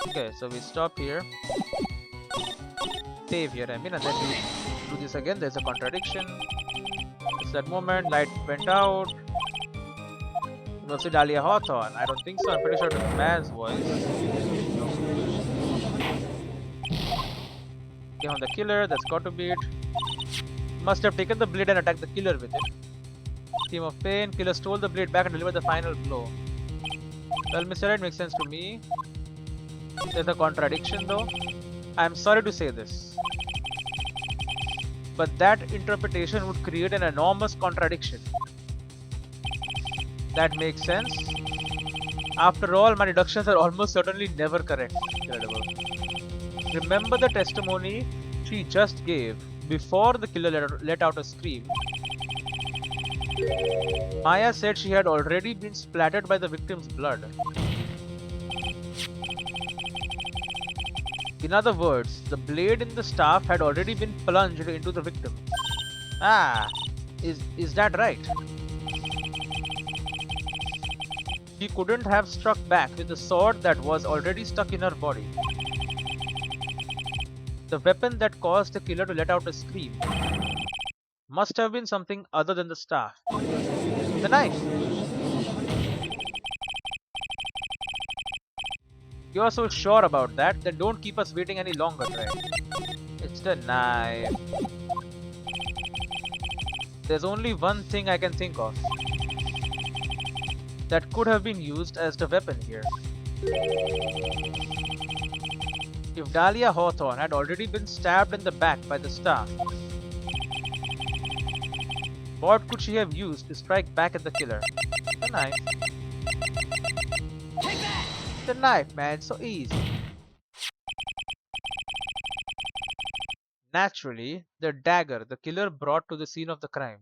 S1: Okay, so we stop here. Save here, I mean, and then we do this again. There's a contradiction. It's that moment, light went out. Was it Dahlia Hawthorne? I don't think so. I'm pretty sure it was a man's voice. Okay, on the killer, that's got to be it. Must have taken the blade and attacked the killer with it. Theme of pain, killer stole the blade back and delivered the final blow. Well, Mr. Wright, makes sense to me. There's a contradiction though. I'm sorry to say this, but that interpretation would create an enormous contradiction. That makes sense. After all, my deductions are almost certainly never correct. Incredible. Remember the testimony she just gave before the killer let out a scream. Maya said she had already been splattered by the victim's blood. In other words, the blade in the staff had already been plunged into the victim. Ah, is that right? She couldn't have struck back with the sword that was already stuck in her body. The weapon that caused the killer to let out a scream must have been something other than the staff. The knife! You are so sure about that, then don't keep us waiting any longer, right? It's the knife. There's only one thing I can think of that could have been used as the weapon here. If Dahlia Hawthorne had already been stabbed in the back by the staff, what could she have used to strike back at the killer? The knife. The knife, man, so easy. Naturally, the dagger the killer brought to the scene of the crime.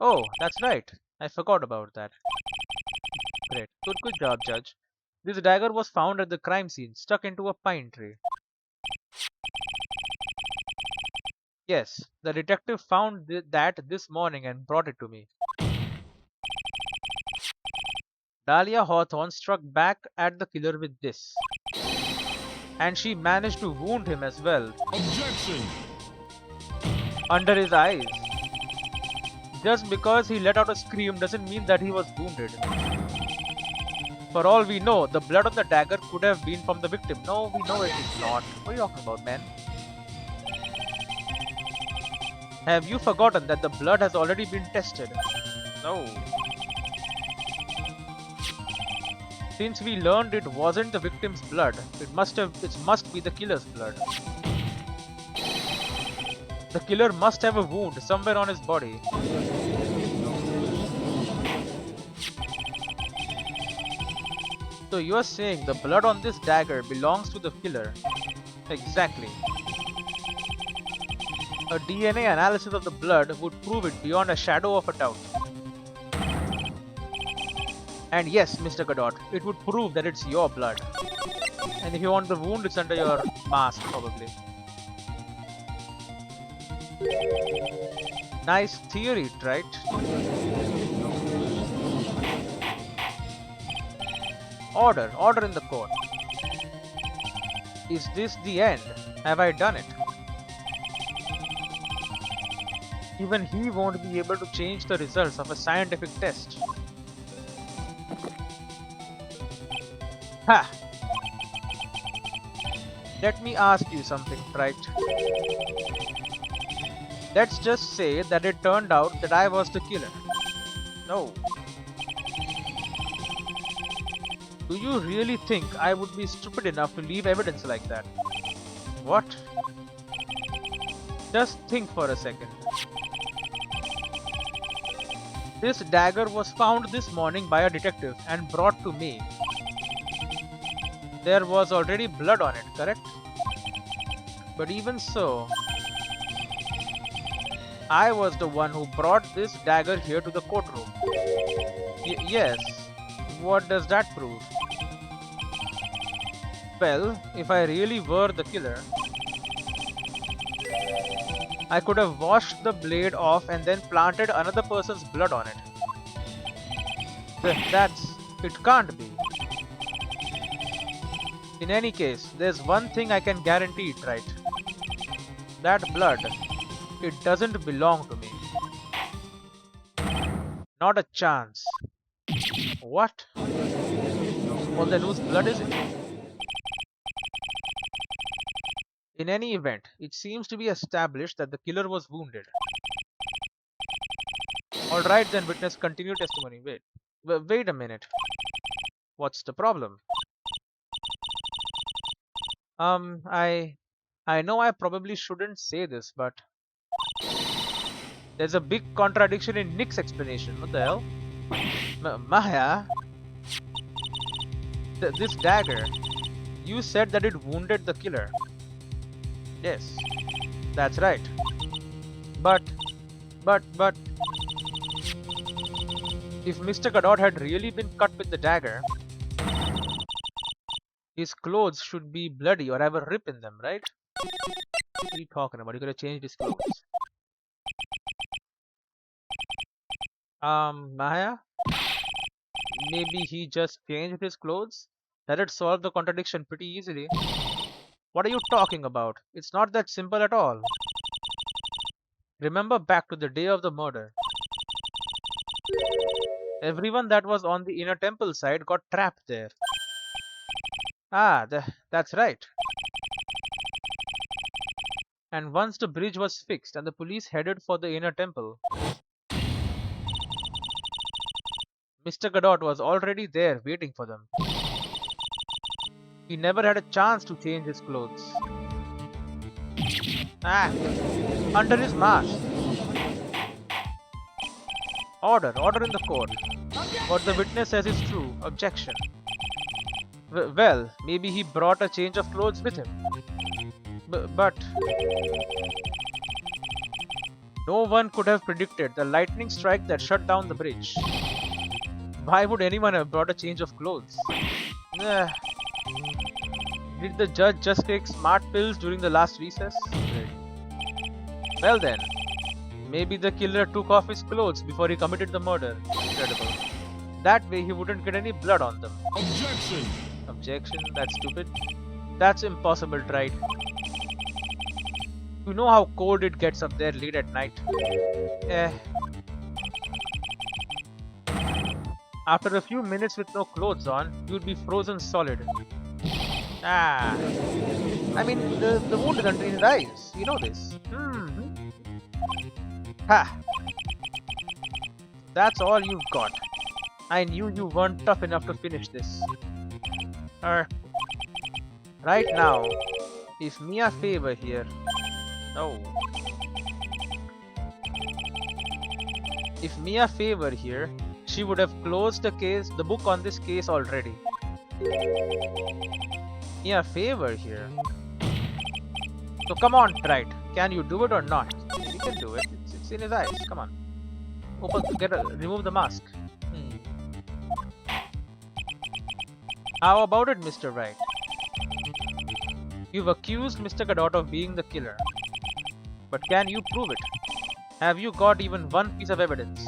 S1: Oh, that's right. I forgot about that. Great. Good job, Judge. This dagger was found at the crime scene, stuck into a pine tree. Yes, the detective found that this morning and brought it to me. Dahlia Hawthorne struck back at the killer with this. And she managed to wound him as well.
S2: Objection!
S1: Under his eyes. Just because he let out a scream doesn't mean that he was wounded. For all we know, the blood on the dagger could have been from the victim. No, we know it is not. What are you talking about, man? Have you forgotten that the blood has already been tested? No. Since we learned it wasn't the victim's blood, it must be the killer's blood. The killer must have a wound somewhere on his body. So you're saying the blood on this dagger belongs to the killer? Exactly. A DNA analysis of the blood would prove it beyond a shadow of a doubt. And yes, Mr. Godot, it would prove that it's your blood. And if you want the wound, it's under your mask, probably. Nice theory, right? Order in the court. Is this the end? Have I done it? Even he won't be able to change the results of a scientific test. Ha! Let me ask you something, Wright. Let's just say that it turned out that I was the killer. No. Do you really think I would be stupid enough to leave evidence like that? What? Just think for a second. This dagger was found this morning by a detective and brought to me. There was already blood on it, correct? But even so, I was the one who brought this dagger here to the courtroom. Yes. What does that prove? Well, if I really were the killer, I could have washed the blade off and then planted another person's blood on it. It can't be. In any case, there's one thing I can guarantee, right? That blood, it doesn't belong to me. Not a chance. What? Well, then whose blood is it? In any event, it seems to be established that the killer was wounded. Alright then, witness, continue testimony. Wait a minute. What's the problem? I know I probably shouldn't say this, but there's a big contradiction in Nick's explanation. What the hell? Maya? This dagger, you said that it wounded the killer. Yes, that's right. But, if Mr. Godot had really been cut with the dagger, his clothes should be bloody or have a rip in them, right? What are you talking about? You could have changed his clothes. Maya? Maybe he just changed his clothes? That'd solve the contradiction pretty easily. What are you talking about? It's not that simple at all. Remember back to the day of the murder. Everyone that was on the inner temple side got trapped there. Ah, that's right. And once the bridge was fixed and the police headed for the inner temple, Mr. Godot was already there waiting for them. He never had a chance to change his clothes. Ah, under his mask. Order in the court. What the witness says is true. Objection. Well, maybe he brought a change of clothes with him. But no one could have predicted the lightning strike that shut down the bridge. Why would anyone have brought a change of clothes? Eh, did the judge just take smart pills during the last recess? Well then, maybe the killer took off his clothes before he committed the murder. Incredible. That way he wouldn't get any blood on them.
S2: Objection!
S1: Objection? That's stupid. That's impossible, right? You know how cold it gets up there late at night. Eh. After a few minutes with no clothes on, you'd be frozen solid. Ah. I mean, the wound is under his eyes. You know this. Ha! That's all you've got. I knew you weren't tough enough to finish this. Right now, if Mia Favor here... Oh. If Mia Favor here, she would have closed the book on this case already. Mia Favor here. So come on, Wright. Can you do it or not? You can do it. It's in his eyes. Come on. Remove the mask. How about it, Mr. Wright? You've accused Mr. Godot of being the killer. But can you prove it? Have you got even one piece of evidence?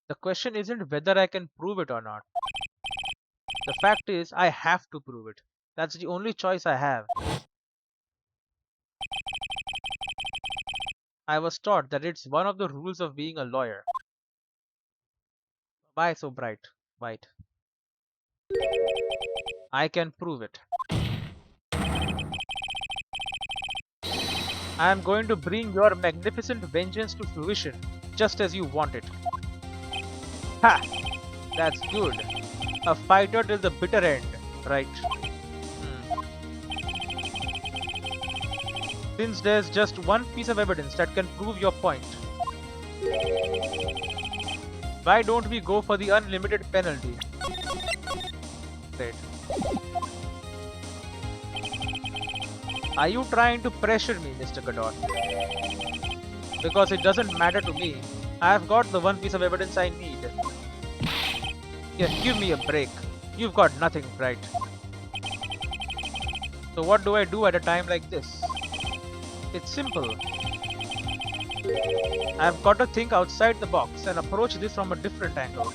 S1: The question isn't whether I can prove it or not. The fact is, I have to prove it. That's the only choice I have. I was taught that it's one of the rules of being a lawyer. Why so white? I can prove it. I am going to bring your magnificent vengeance to fruition, just as you want it. Ha! That's good. A fighter till the bitter end, right? Since there's just one piece of evidence that can prove your point, why don't we go for the unlimited penalty? Great. Are you trying to pressure me, Mr. Godot? Because it doesn't matter to me. I've got the one piece of evidence I need. Here, give me a break. You've got nothing, right? So what do I do at a time like this? It's simple. I've got to think outside the box and approach this from a different angle.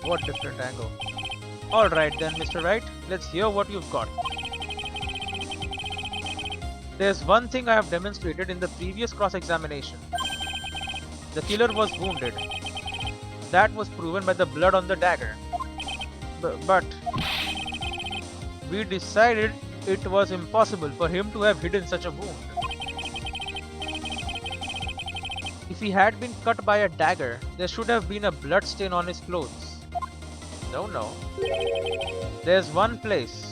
S1: What different angle? Alright then, Mr. Wright, let's hear what you've got. There's one thing I have demonstrated in the previous cross-examination. The killer was wounded. That was proven by the blood on the dagger. But we decided it was impossible for him to have hidden such a wound. If he had been cut by a dagger, there should have been a blood stain on his clothes. No. There's one place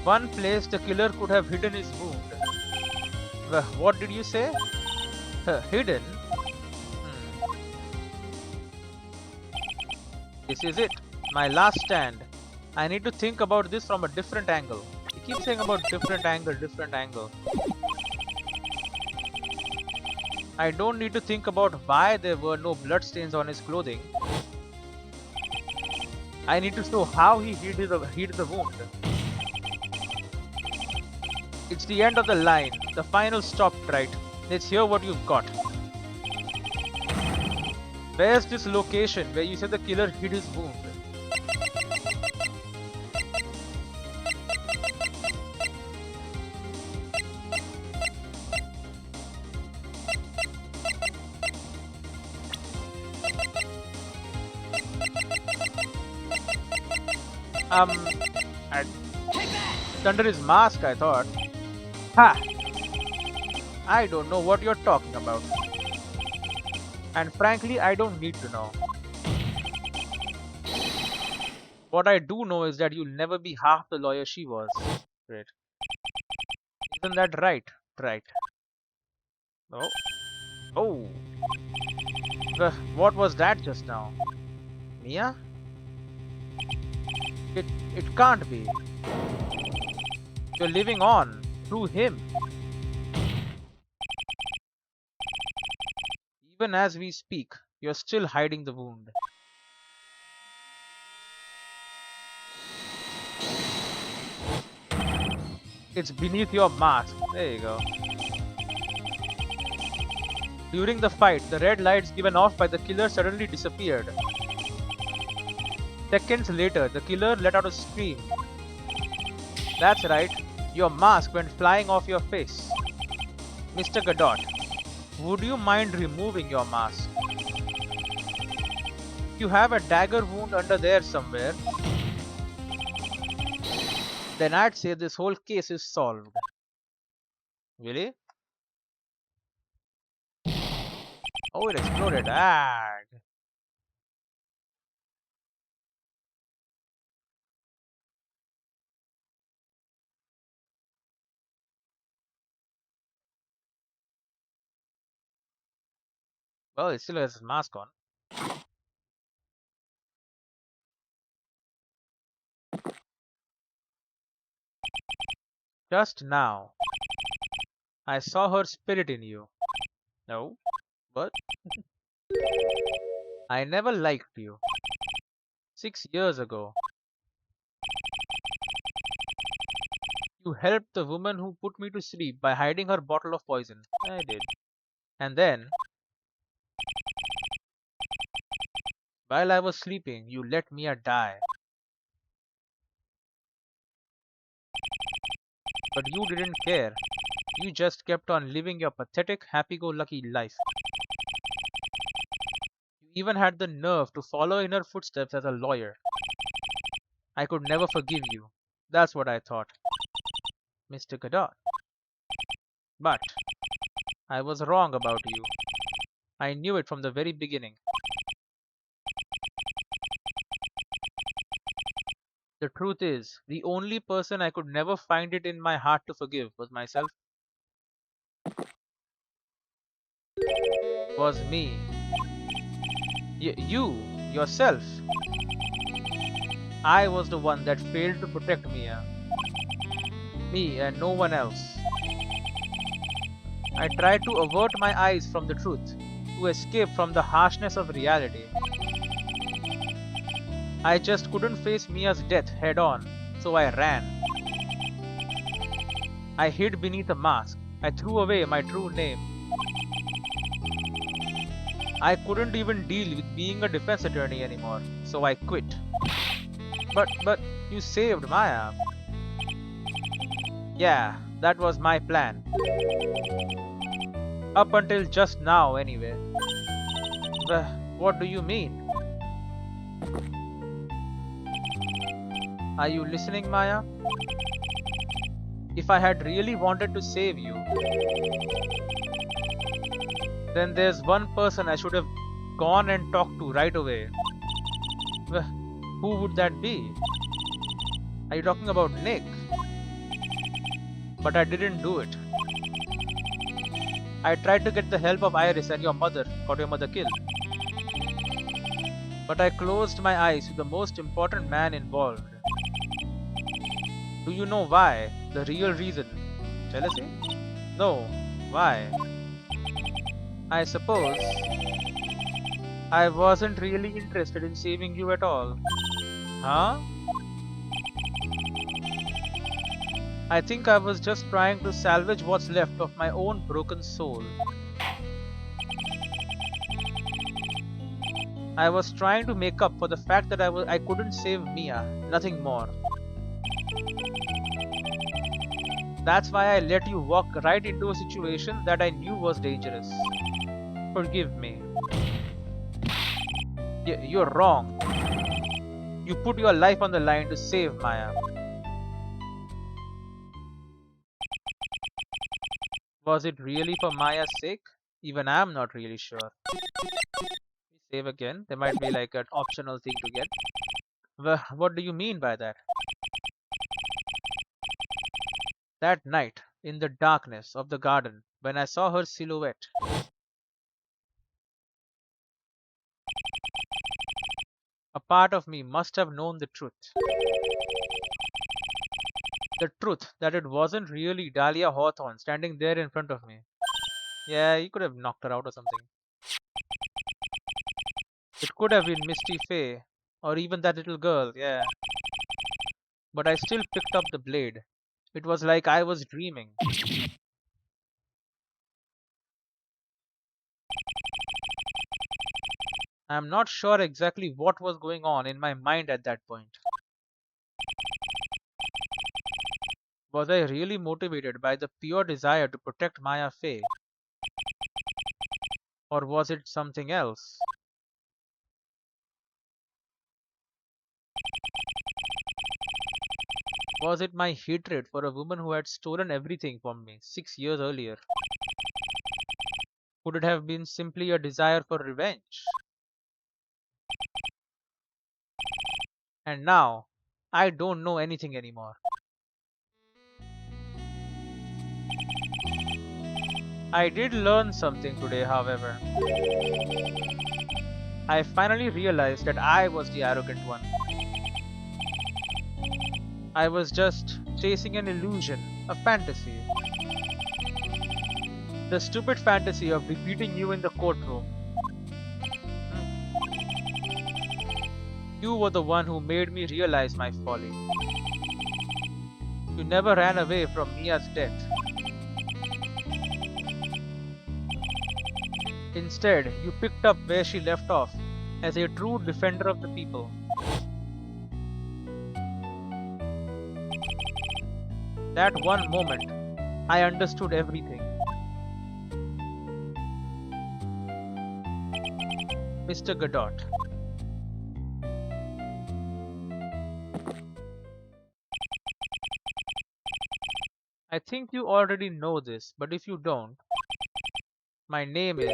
S1: the killer could have hidden his wound. What did you say? Hidden? This is it. My last stand. I need to think about this from a different angle. You keep saying about different angle. I don't need to think about why there were no bloodstains on his clothing. I need to know how he hid the wound. It's the end of the line. The final stop, right? Let's hear what you've got. Where's this location where you said the killer hid his wound? It's under his mask, I thought. Ha! I don't know what you're talking about. And frankly, I don't need to know. What I do know is that you'll never be half the lawyer she was. Great. Isn't that right? Right. Oh. Oh. What was that just now? Mia? It can't be. You're living on through him. Even as we speak, you're still hiding the wound. It's beneath your mask. There you go. During the fight, the red lights given off by the killer suddenly disappeared. Seconds later, the killer let out a scream. That's right, your mask went flying off your face. Mr. Godot, would you mind removing your mask? You have a dagger wound under there somewhere. Then I'd say this whole case is solved. Really? Oh, it exploded. Ah. Well, it still has his mask on. Just now, I saw her spirit in you. No, but I never liked you. 6 years ago, you helped the woman who put me to sleep by hiding her bottle of poison. I did. And then, while I was sleeping, you let Mia die. But you didn't care. You just kept on living your pathetic, happy-go-lucky life. You even had the nerve to follow in her footsteps as a lawyer. I could never forgive you. That's what I thought, Mr. Godot. But I was wrong about you. I knew it from the very beginning. The truth is, the only person I could never find it in my heart to forgive was myself. Was me. You, yourself. I was the one that failed to protect Mia. Me and no one else. I tried to avert my eyes from the truth, to escape from the harshness of reality. I just couldn't face Mia's death head on, so I ran. I hid beneath a mask. I threw away my true name. I couldn't even deal with being a defense attorney anymore, so I quit. But you saved Maya. Yeah, that was my plan. Up until just now, anyway. What do you mean? Are you listening, Maya? If I had really wanted to save you, then there's one person I should have gone and talked to right away. Who would that be? Are you talking about Nick? But I didn't do it. I tried to get the help of Iris and your mother, got your mother killed. But I closed my eyes to the most important man involved. Do you know why? The real reason? Jealousy? No. Why? I suppose I wasn't really interested in saving you at all. Huh? I think I was just trying to salvage what's left of my own broken soul. I was trying to make up for the fact that I couldn't save Mia, nothing more. That's why I let you walk right into a situation that I knew was dangerous. Forgive me. You're wrong. You put your life on the line to save Maya. Was it really for Maya's sake? Even I'm not really sure. Save again. There might be like an optional thing to get. What do you mean by that? That night, in the darkness of the garden, when I saw her silhouette, a part of me must have known the truth. The truth that it wasn't really Dahlia Hawthorne standing there in front of me. Yeah, he could have knocked her out or something. It could have been Misty Faye, or even that little girl, yeah. But I still picked up the blade. It was like I was dreaming. I'm not sure exactly what was going on in my mind at that point. Was I really motivated by the pure desire to protect Maya Fey? Or was it something else? Was it my hatred for a woman who had stolen everything from me 6 years earlier? Could it have been simply a desire for revenge? And now, I don't know anything anymore. I did learn something today, however. I finally realized that I was the arrogant one. I was just chasing an illusion, a fantasy. The stupid fantasy of defeating you in the courtroom. You were the one who made me realize my folly. You never ran away from Mia's death. Instead, you picked up where she left off as a true defender of the people. That one moment, I understood everything. Mr. Godot. I think you already know this, but if you don't, my name is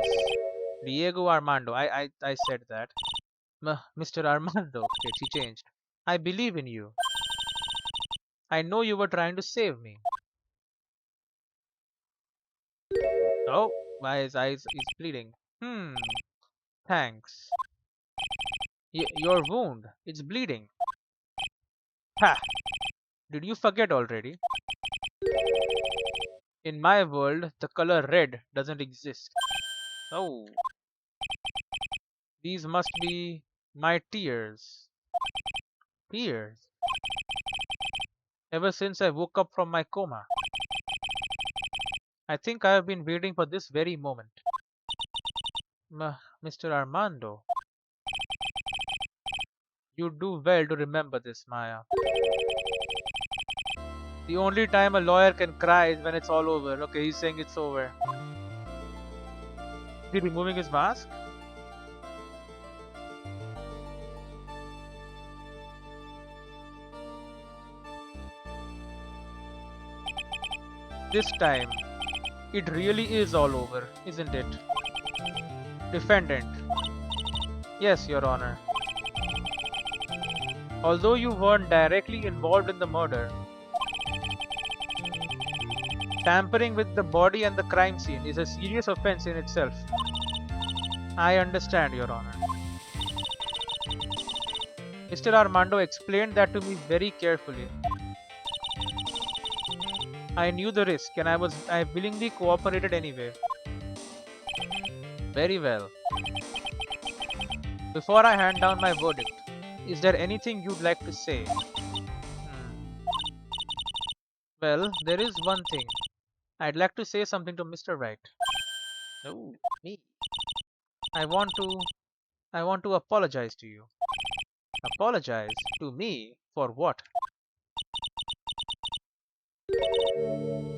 S1: Diego Armando. I said that. Mr. Armando. Okay, she changed. I believe in you. I know you were trying to save me. Oh, my eyes is bleeding. Thanks. Your wound, it's bleeding. Ha! Did you forget already? In my world, the color red doesn't exist. Oh, these must be my tears. Tears. Ever since I woke up from my coma. I think I have been waiting for this very moment. Mr. Armando, you do well to remember this, Maya. The only time a lawyer can cry is when it's all over. Okay, he's saying it's over. Is he removing his mask? This time, it really is all over, isn't it? Defendant. Yes, Your Honor. Although you weren't directly involved in the murder, tampering with the body and the crime scene is a serious offense in itself. I understand, Your Honor. Mr. Armando explained that to me very carefully. I knew the risk and I willingly cooperated anyway. Very well. Before I hand down my verdict, is there anything you'd like to say? Well, there is one thing. I'd like to say something to Mr. Wright. No, me. I want to apologize to you. Apologize to me for what?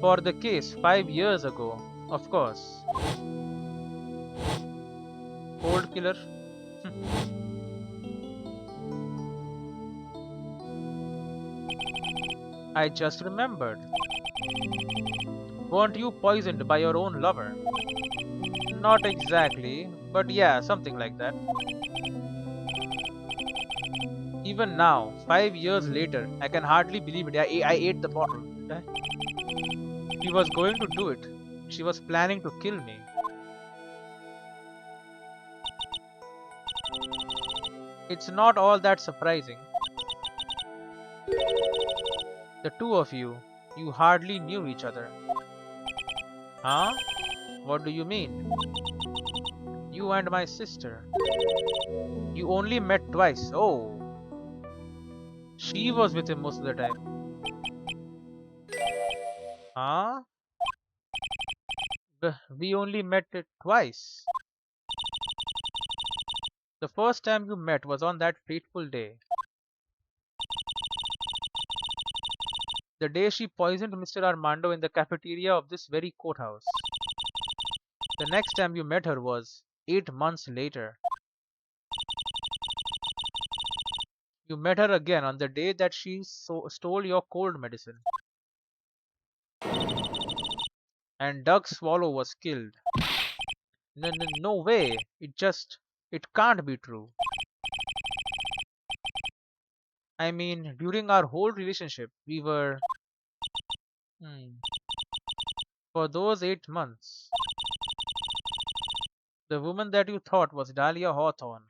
S1: For the case 5 years ago, of course. Cold killer? I just remembered. Weren't you poisoned by your own lover? Not exactly, but yeah, something like that. Even now, 5 years later, I can hardly believe it. I ate the bottle. She was going to do it. She was planning to kill me. It's not all that surprising. The two of you hardly knew each other. Huh? What do you mean? You and my sister. You only met twice. Oh, she was with him most of the time. Huh? We only met it twice. The first time you met was on that fateful day. The day she poisoned Mr. Armando in the cafeteria of this very courthouse. The next time you met her was 8 months later. You met her again on the day that she stole your cold medicine. And Doug Swallow was killed. No, no, no way. It can't be true. I mean, during our whole relationship, we were, hmm, for those 8 months, the woman that you thought was Dahlia Hawthorne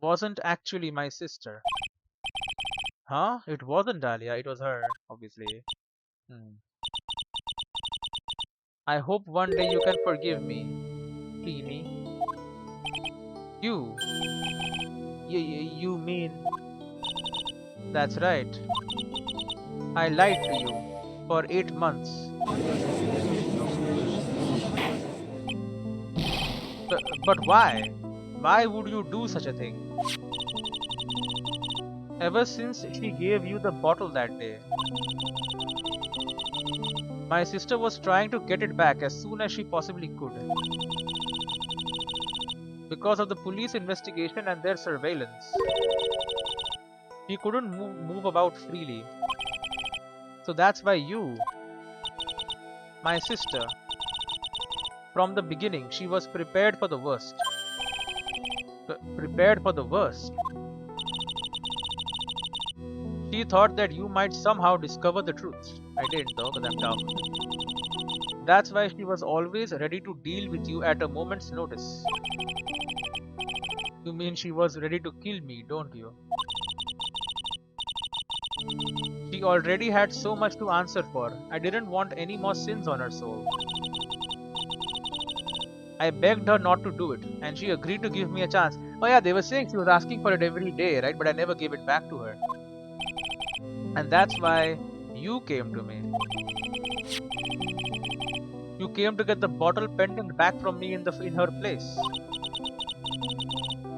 S1: wasn't actually my sister. Huh? It wasn't Dahlia, it was her, obviously. Hmm. I hope one day you can forgive me, Teeny. You. You mean... That's right. I lied to you for 8 months. But why? Why would you do such a thing? Ever since she gave you the bottle that day, my sister was trying to get it back as soon as she possibly could. Because of the police investigation and their surveillance, she couldn't move about freely. So that's why you, my sister, from the beginning, she was prepared for the worst. Prepared for the worst. She thought that you might somehow discover the truth. I didn't though, because I'm dumb. That's why she was always ready to deal with you at a moment's notice. You mean she was ready to kill me, don't you? She already had so much to answer for. I didn't want any more sins on her soul. I begged her not to do it, and she agreed to give me a chance. Oh yeah, they were saying she was asking for it every day, right? But I never gave it back to her. And that's why you came to me. You came to get the bottle pendant back from me in her place.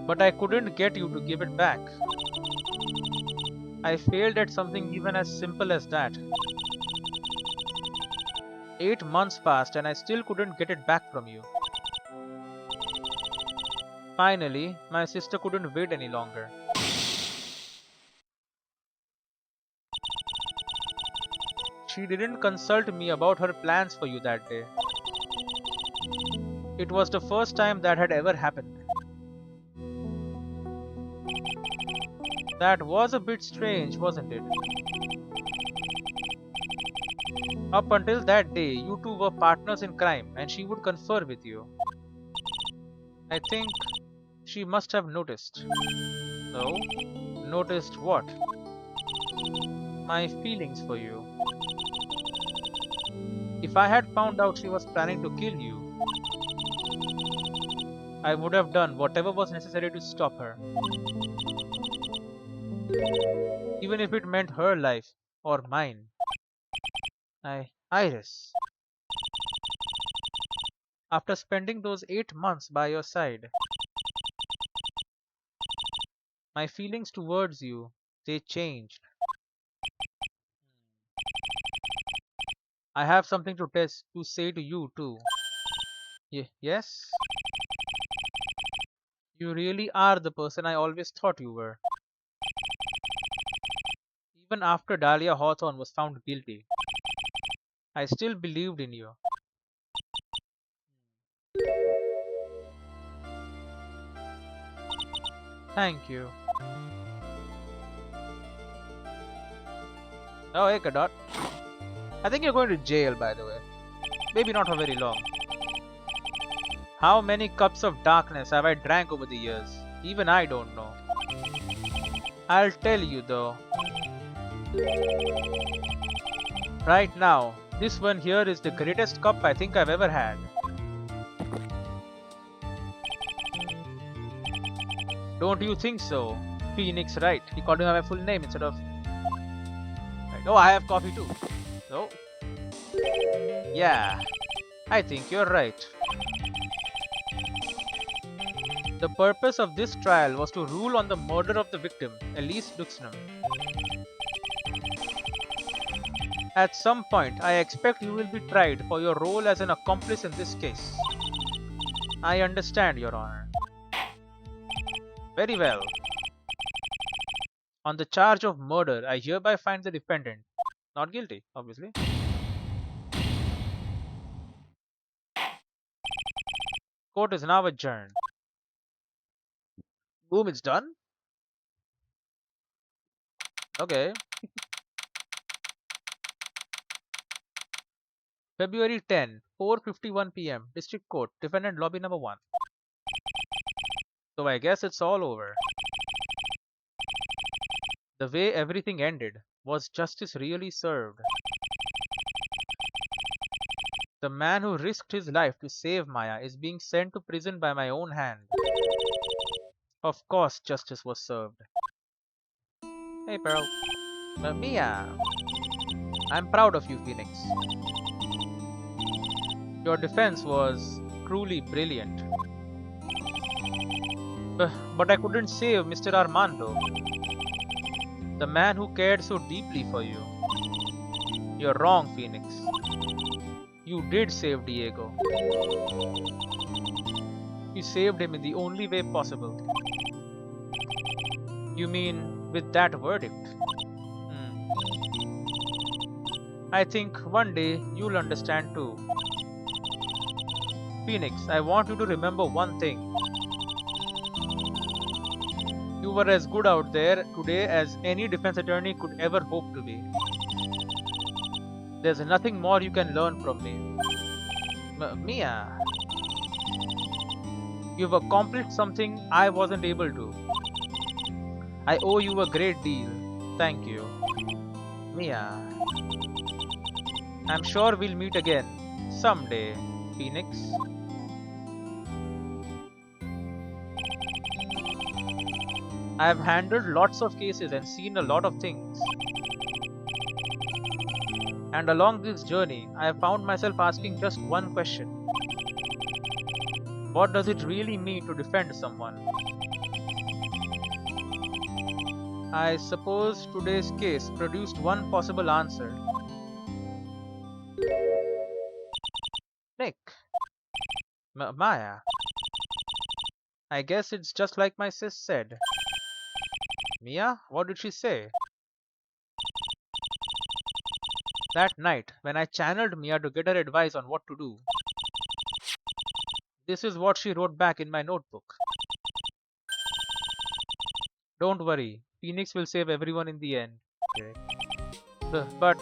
S1: But I couldn't get you to give it back. I failed at something even as simple as that. 8 months passed and I still couldn't get it back from you. Finally, my sister couldn't wait any longer. She didn't consult me about her plans for you that day. It was the first time that had ever happened. That was a bit strange, wasn't it? Up until that day, you two were partners in crime and she would confer with you. I think she must have noticed. No? Noticed what? My feelings for you. If I had found out she was planning to kill you, I would have done whatever was necessary to stop her. Even if it meant her life or mine. Iris. After spending those 8 months by your side, my feelings towards you, they changed. I have something to say to you too. Yes? You really are the person I always thought you were. Even after Dahlia Hawthorne was found guilty, I still believed in you. Thank you. Oh, hey, Kadot. I think you're going to jail, by the way. Maybe not for very long. How many cups of darkness have I drank over the years? Even I don't know. I'll tell you though. Right now, this one here is the greatest cup I think I've ever had. Don't you think so? Phoenix Wright. He called me by my full name instead of... Right. Oh, I have coffee too. No? Yeah, I think you're right. The purpose of this trial was to rule on the murder of the victim, Elise Duxnam. At some point, I expect you will be tried for your role as an accomplice in this case. I understand, Your Honor. Very well. On the charge of murder, I hereby find the defendant not guilty, obviously. Court is now adjourned. Boom, it's done? Okay. February 10, 4:51 p.m. District Court, Defendant Lobby number 1. So I guess it's all over. The way everything ended, was justice really served? The man who risked his life to save Maya is being sent to prison by my own hand. Of course justice was served. Hey Pearl. Mia. I'm proud of you, Phoenix. Your defense was truly brilliant. But I couldn't save Mr. Armando, the man who cared so deeply for you. You're wrong, Phoenix. You did save Diego. You saved him in the only way possible. You mean with that verdict? I think one day you'll understand too. Phoenix, I want you to remember one thing. You were as good out there today as any defense attorney could ever hope to be. There's nothing more you can learn from me. Mia, you've accomplished something I wasn't able to. I owe you a great deal. Thank you. Mia, I'm sure we'll meet again someday, Phoenix. I've handled lots of cases and seen a lot of things. And along this journey, I have found myself asking just one question. What does it really mean to defend someone? I suppose today's case produced one possible answer. Nick. Maya. I guess it's just like my sis said. Mia, what did she say? That night, when I channeled Mia to get her advice on what to do, this is what she wrote back in my notebook. Don't worry, Phoenix will save everyone in the end. Okay. But...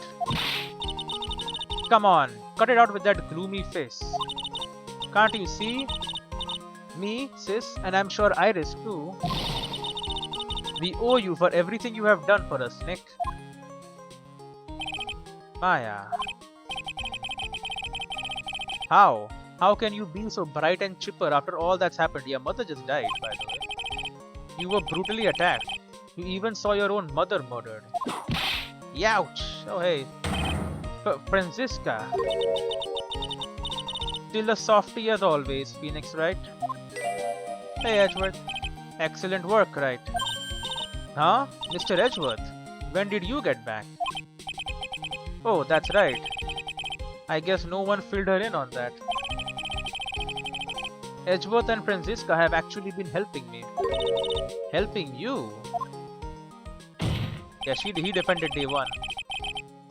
S1: Come on, cut it out with that gloomy face. Can't you see? Me, sis, and I'm sure Iris too. We owe you for everything you have done for us, Nick. Maya. How? How can you be so bright and chipper after all that's happened? Your mother just died, by the way. You were brutally attacked. You even saw your own mother murdered. Youch! Oh hey. Francisca. Still a softie as always, Phoenix Wright. Hey Edgeworth. Excellent work, Wright. Huh? Mr. Edgeworth, when did you get back? Oh, that's right. I guess no one filled her in on that. Edgeworth and Francisca have actually been helping me. Helping you? Yeah, he defended day one.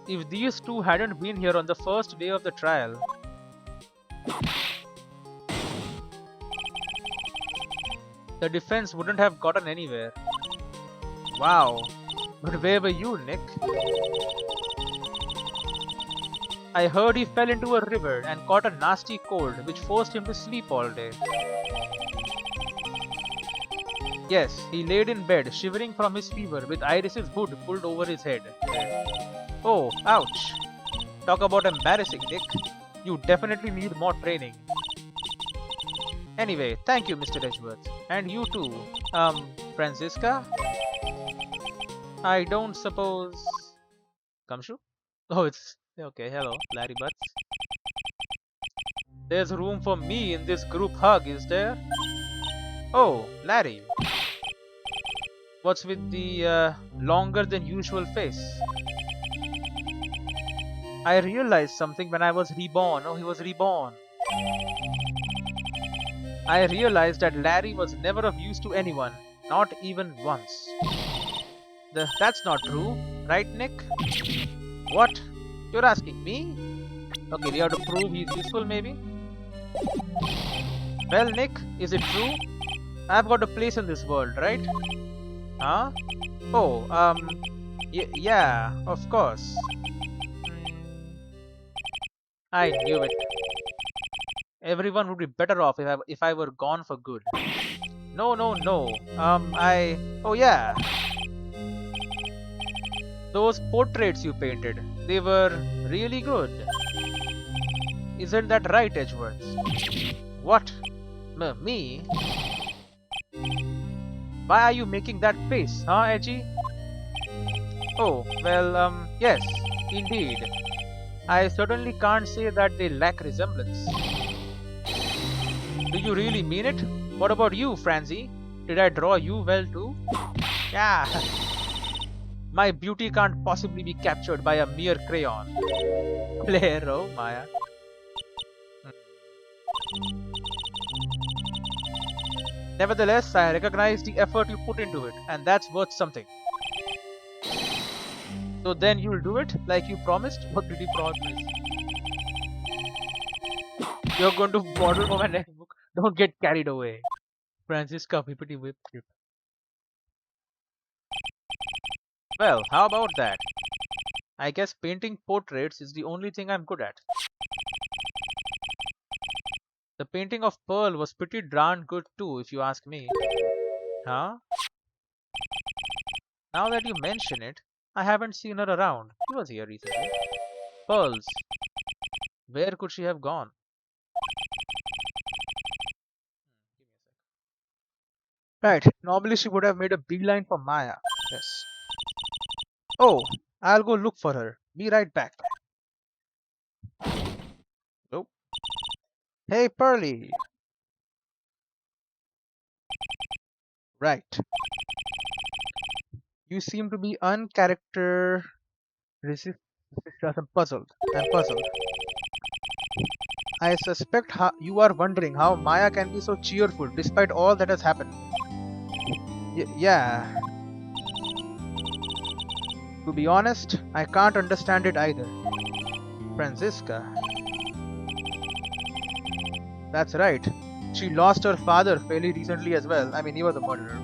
S1: If these two hadn't been here on the first day of the trial, the defense wouldn't have gotten anywhere. Wow, but where were you, Nick? I heard he fell into a river and caught a nasty cold which forced him to sleep all day. Yes, he laid in bed, shivering from his fever, with Iris's hood pulled over his head. Oh, ouch. Talk about embarrassing, Nick. You definitely need more training. Anyway, thank you, Mr. Edgeworth. And you too. Franziska? I don't suppose... Kamshu? Oh, it's... Okay, hello, Larry Butts. There's room for me in this group hug, is there? Oh, Larry. What's with the longer than usual face? I realized something when I was reborn. Oh, he was reborn. I realized that Larry was never of use to anyone, not even once. That's not true, right, Nick? What? You're asking me? Okay, we have to prove he's useful, maybe? Well, Nick, is it true? I've got a place in this world, right? Huh? Oh, yeah, of course. I knew it. Everyone would be better off if I were gone for good. No, no, no. Oh yeah. Those portraits you painted, they were really good. Isn't that right, Edgeworth? What? Me? Why are you making that face, huh, Edgy? Oh, well, yes, indeed. I certainly can't say that they lack resemblance. Do you really mean it? What about you, Franzi? Did I draw you well too? Yeah. My beauty can't possibly be captured by a mere crayon. Claro, Maya. Nevertheless, I recognize the effort you put into it, and that's worth something. So then you'll do it, like you promised? What did you promise? You're going to model for my next book? Don't get carried away. Franziska PPT whip. Well, how about that? I guess painting portraits is the only thing I'm good at. The painting of Pearl was pretty darn good too, if you ask me. Huh? Now that you mention it, I haven't seen her around. She was here recently. Pearls. Where could she have gone? Right, normally she would have made a beeline for Maya. Yes. Oh, I'll go look for her. Be right back. Nope. Hey, Pearly. Right. You seem to be uncharacter. I'm puzzled. I'm puzzled. I suspect you are wondering how Maya can be so cheerful despite all that has happened. Yeah. To be honest, I can't understand it either. Franziska. That's right. She lost her father fairly recently as well. I mean, he was a murderer.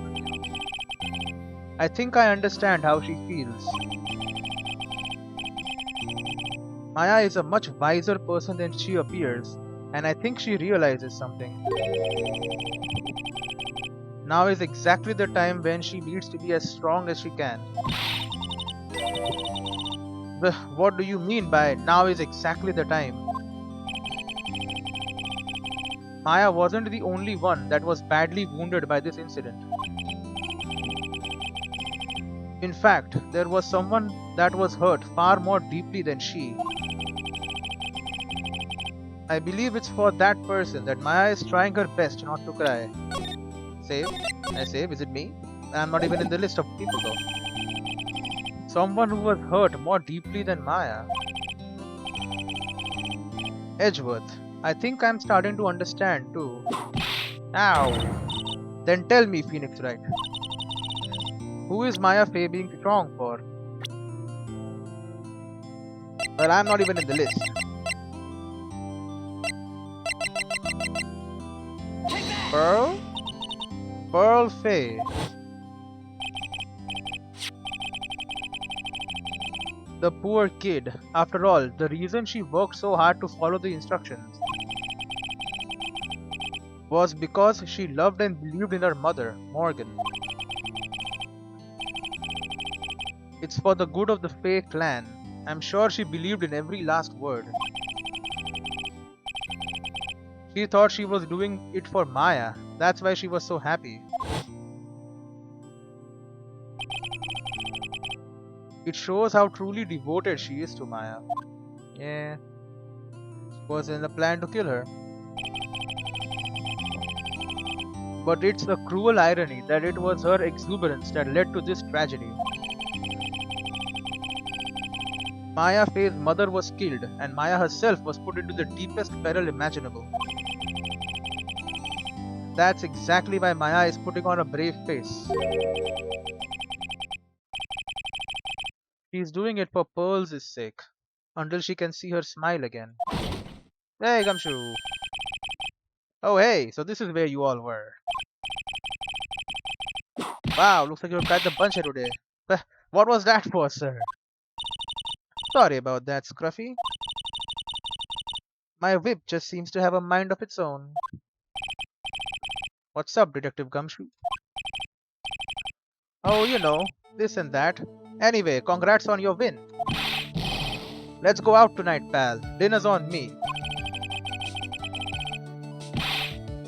S1: I think I understand how she feels. Maya is a much wiser person than she appears, and I think she realizes something. Now is exactly the time when she needs to be as strong as she can. What do you mean by now is exactly the time? Maya wasn't the only one that was badly wounded by this incident. In fact, there was someone that was hurt far more deeply than she. I believe it's for that person that Maya is trying her best not to cry. Save? I save? Is it me? I'm not even in the list of people though. Someone who was hurt more deeply than Maya. Edgeworth. I think I'm starting to understand too. Ow! Then tell me, Phoenix Wright. Who is Maya Fey being strong for? Well, I'm not even in the list. Pearl? Pearl Fey. The poor kid. After all, the reason she worked so hard to follow the instructions. was because she loved and believed in her mother, Morgan. It's for the good of the Fae clan. I'm sure she believed in every last word. She thought she was doing it for Maya. That's why she was so happy. It shows how truly devoted she is to Maya. Yeah, she was in the plan to kill her. But it's a cruel irony that it was her exuberance that led to this tragedy. Maya Faye's mother was killed, and Maya herself was put into the deepest peril imaginable. That's exactly why Maya is putting on a brave face. She's doing it for Pearl's sake, until she can see her smile again. Hey, Gumshoe! Oh hey, so this is where you all were. Wow, looks like you're quite the bunch here today. What was that for, sir? Sorry about that, Scruffy. My whip just seems to have a mind of its own. What's up, Detective Gumshoe? Oh, you know, this and that. Anyway, congrats on your win. Let's go out tonight, pal. Dinner's on me.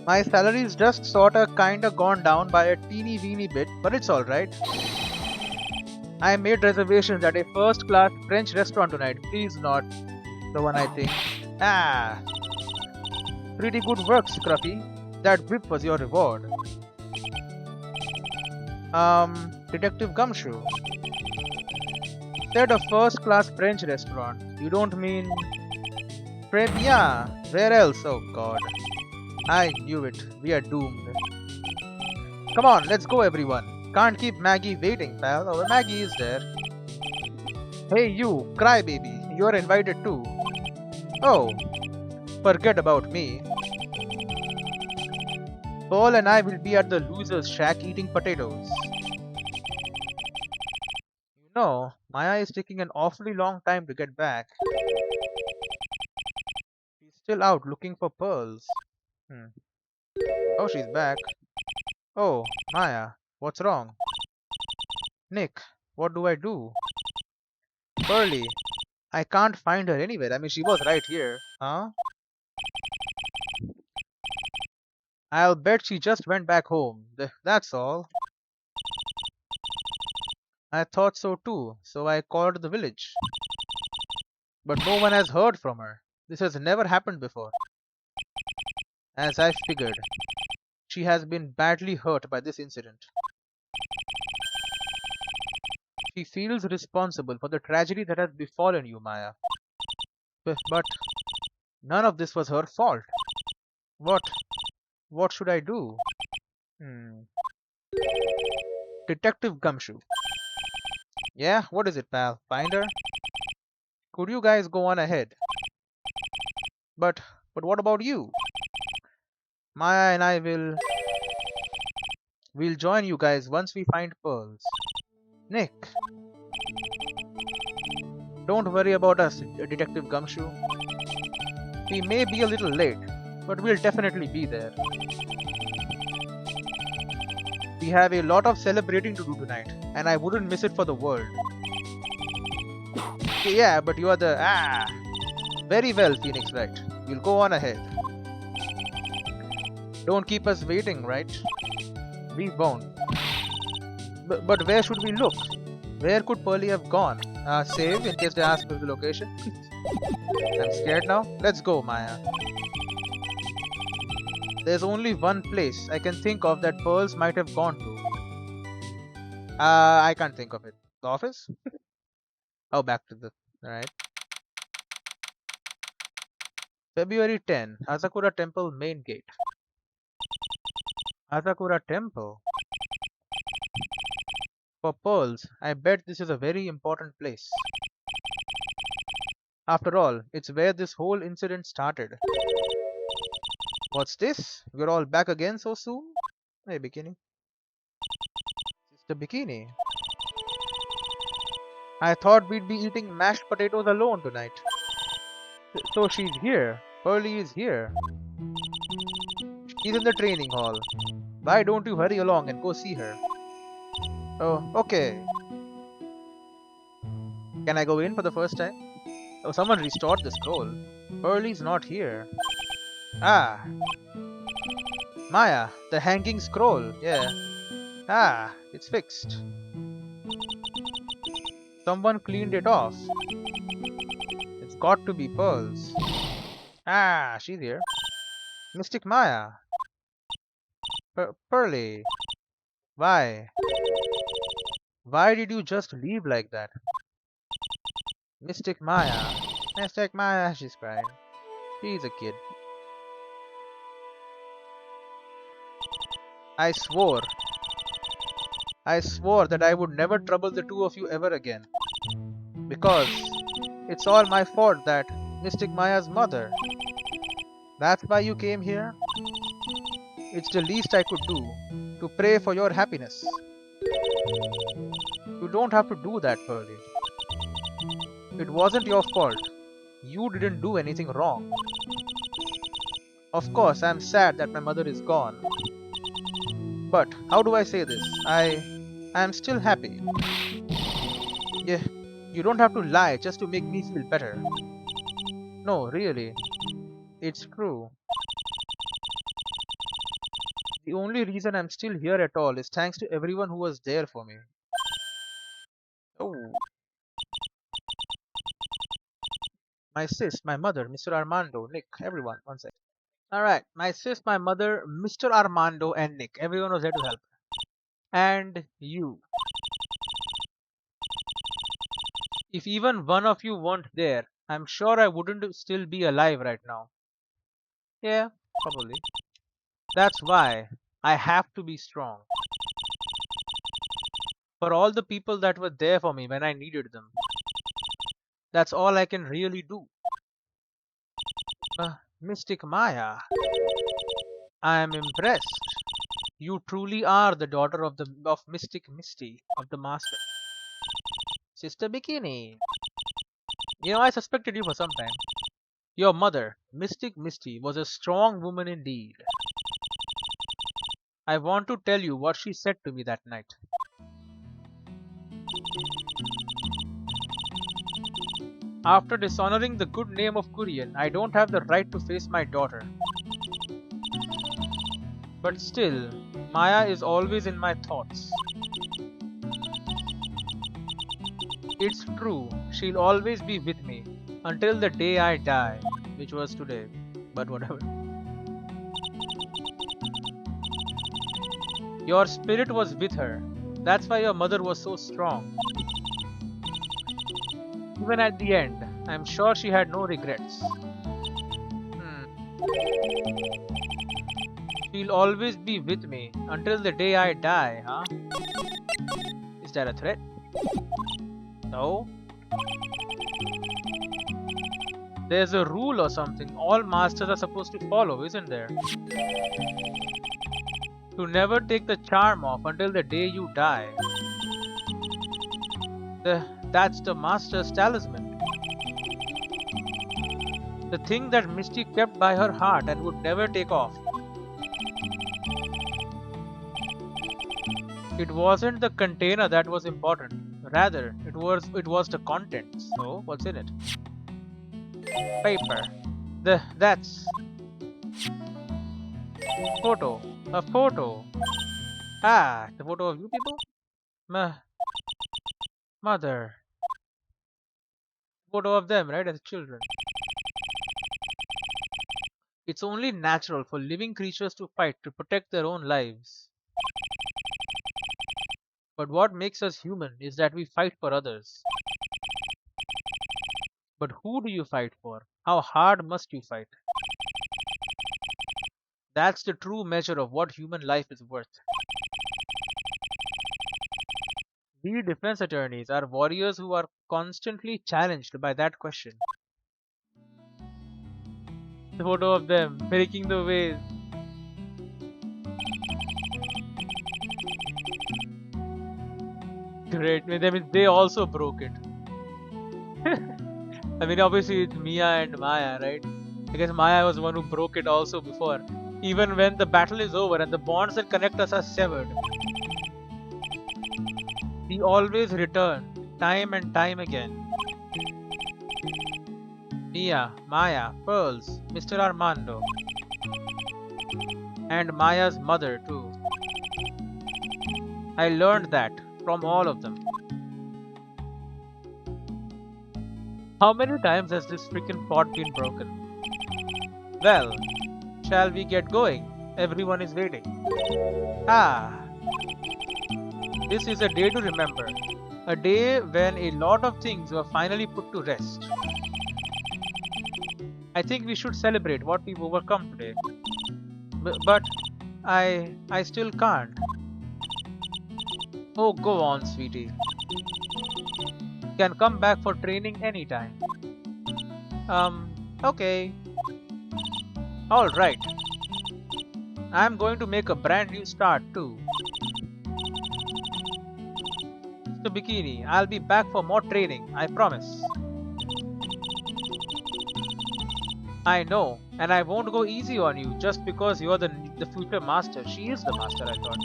S1: My salary's just sorta kinda gone down by a teeny weeny bit, but it's alright. I made reservations at a first class French restaurant tonight. Please not the one I think. Ah, pretty good work, Scruffy. That whip was your reward. Detective Gumshoe. Said a first class French restaurant. You don't mean Très bien. Where else? Oh god. I knew it. We are doomed. Come on, let's go everyone. Can't keep Maggie waiting, pal. Oh, Maggie is there. Hey you, crybaby. You're invited too. Oh, forget about me. Paul and I will be at the loser's shack eating potatoes. You know, Maya is taking an awfully long time to get back. She's still out looking for pearls. Hmm. Oh, she's back. Oh, Maya, what's wrong? Nick, what do I do? Pearly, I can't find her anywhere. I mean, she was right here. Huh? I'll bet she just went back home. That's all. I thought so too, so I called the village. But no one has heard from her. This has never happened before. As I figured, she has been badly hurt by this incident. She feels responsible for the tragedy that has befallen you, Maya. But none of this was her fault. What? What should I do? Hmm. Detective Gumshoe. Yeah, what is it, pal? Find her? Could you guys go on ahead? But what about you? Maya and I we'll join you guys once we find pearls. Nick, don't worry about us, Detective Gumshoe. We may be a little late, but we'll definitely be there. We have a lot of celebrating to do tonight, and I wouldn't miss it for the world. Yeah, but you are the... Very well, Phoenix Wright. We'll go on ahead. Don't keep us waiting, right? We won't. But where should we look? Where could Pearly have gone? Save in case they ask for the location. I'm scared now. Let's go, Maya. There's only one place I can think of that pearls might have gone to. I can't think of it. The office? Oh, back to the... Alright. February 10. Asakura Temple Main Gate. Asakura Temple? For pearls, I bet this is a very important place. After all, it's where this whole incident started. What's this? We're all back again so soon? Hey, Bikini. Sister Bikini. I thought we'd be eating mashed potatoes alone tonight. So she's here. Pearly is here. He's in the training hall. Why don't you hurry along and go see her? Oh, okay. Can I go in for the first time? Oh, someone restored the scroll. Pearlie's not here. Ah, Maya, the hanging scroll. Yeah. Ah, it's fixed. Someone cleaned it off. It's got to be Pearl's. Ah, she's here. Mystic Maya. Pearlie. Why? Why did you just leave like that? Mystic Maya. Mystic Maya, she's crying. She's a kid. I swore. I swore that I would never trouble the two of you ever again. Because it's all my fault that Mystic Maya's mother. That's why you came here? It's the least I could do to pray for your happiness. You don't have to do that, Pearlie. It wasn't your fault. You didn't do anything wrong. Of course, I'm sad that my mother is gone. But how do I say this? I'm still happy. Yeah, you don't have to lie just to make me feel better. No, really. It's true. The only reason I'm still here at all is thanks to everyone who was there for me. Oh, my sis, my mother, Mr. Armando, Nick, everyone. One sec. Alright, my sis, my mother, Mr. Armando, and Nick. Everyone was there to help. And you. If even one of you weren't there, I'm sure I wouldn't still be alive right now. Yeah, probably. That's why I have to be strong. For all the people that were there for me when I needed them. That's all I can really do. Mystic Maya. I am impressed. You truly are the daughter of Mystic Misty of the Master. Sister Bikini. I suspected you for some time. Your mother, Mystic Misty, was a strong woman indeed. I want to tell you what she said to me that night. After dishonoring the good name of Kurian, I don't have the right to face my daughter. But still, Maya is always in my thoughts. It's true, she'll always be with me until the day I die, which was today, but whatever. Your spirit was with her. That's why your mother was so strong. Even at the end, I'm sure she had no regrets. She'll always be with me until the day I die, huh? Is that a threat? No. There's a rule or something all masters are supposed to follow, isn't there? To never take the charm off until the day you die. That's the master's talisman. The thing that Misty kept by her heart and would never take off. It wasn't the container that was important. Rather, it was the contents. So, what's in it? Paper. That's photo. A photo. Ah, the photo of you people? Mother. Photo of them, right, as children. It's only natural for living creatures to fight to protect their own lives. But what makes us human is that we fight for others. But who do you fight for? How hard must you fight? That's the true measure of what human life is worth. We defense attorneys are warriors who are constantly challenged by that question. The photo of them breaking the vase. Great. That means they also broke it. I mean, obviously it's Mia and Maya, right? I guess Maya was the one who broke it also before. Even when the battle is over and the bonds that connect us are severed, we always return, time and time again. Mia, Maya, Pearls, Mr. Armando, and Maya's mother too. I learned that from all of them. How many times has this freaking pot been broken? Well, shall we get going? Everyone is waiting. Ah, this is a day to remember. A day when a lot of things were finally put to rest. I think we should celebrate what we've overcome today. But I still can't. Oh, go on, sweetie. You can come back for training anytime. Okay. Alright. I'm going to make a brand new start too. Mr. Bikini, I'll be back for more training, I promise. I know, and I won't go easy on you just because you're the future master. She is the master, I thought.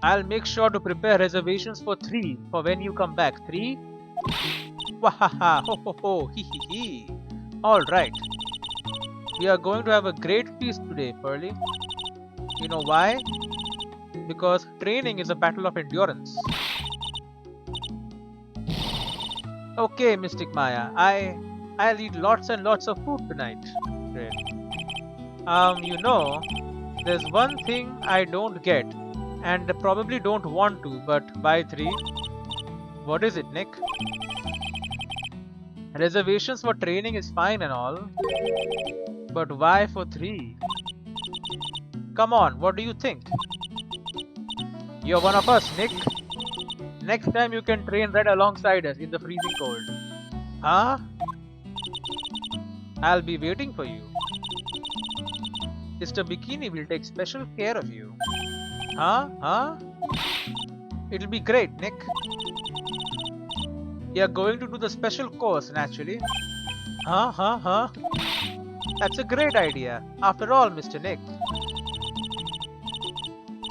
S1: I'll make sure to prepare reservations for 3 for when you come back. 3? Wahaha, ho ho ho, hee hee hee. Alright. We are going to have a great feast today, Pearly. You know why? Because training is a battle of endurance. Okay, Mystic Maya, I'll eat lots and lots of food tonight. Great. You know, there's one thing I don't get, and probably don't want to, but by 3. What is it, Nick? Reservations for training is fine and all, but why for 3? Come on, what do you think? You're one of us, Nick. Next time you can train right alongside us in the freezing cold. Huh? I'll be waiting for you. Mr. Bikini will take special care of you. Huh? Huh? It'll be great, Nick. We are going to do the special course, naturally. Huh? Huh? Huh? That's a great idea. After all, Mr. Nick.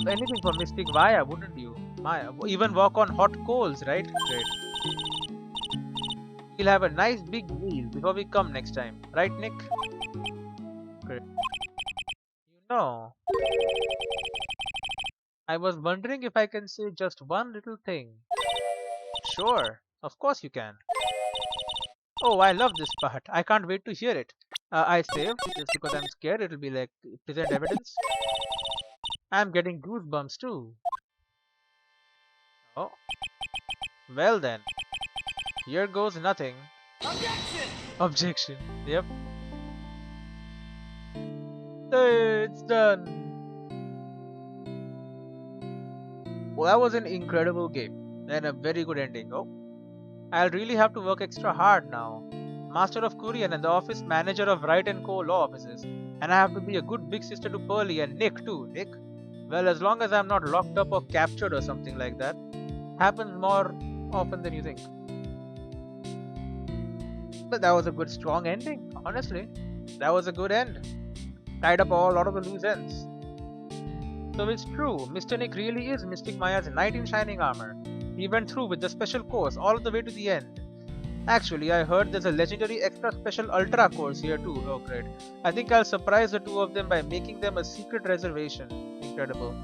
S1: Anything for Mystic Maya, wouldn't you? Maya, even walk on hot coals, right? Great. We'll have a nice big meal before we come next time. Right, Nick? Great. You know, I was wondering if I can say just one little thing. Sure, of course you can. Oh, I love this part. I can't wait to hear it. I saved just because I'm scared it'll be like present evidence. I'm getting goosebumps too. Oh, well then. Here goes nothing.
S2: Objection!
S1: Objection. Yep. Hey, it's done. Well, that was an incredible game and a very good ending. Oh, I'll really have to work extra hard now. Master of Korean and the office manager of Wright and Co. law offices. And I have to be a good big sister to Pearly and Nick too. Nick? Well, as long as I'm not locked up or captured or something like that. Happens more often than you think. But that was a good strong ending, honestly. That was a good end. Tied up a lot of the loose ends. So it's true, Mr. Nick really is Mystic Maya's knight in shining armor. He went through with the special course all the way to the end. Actually, I heard there's a legendary extra special ultra course here too. Oh great. I think I'll surprise the two of them by making them a secret reservation. Incredible.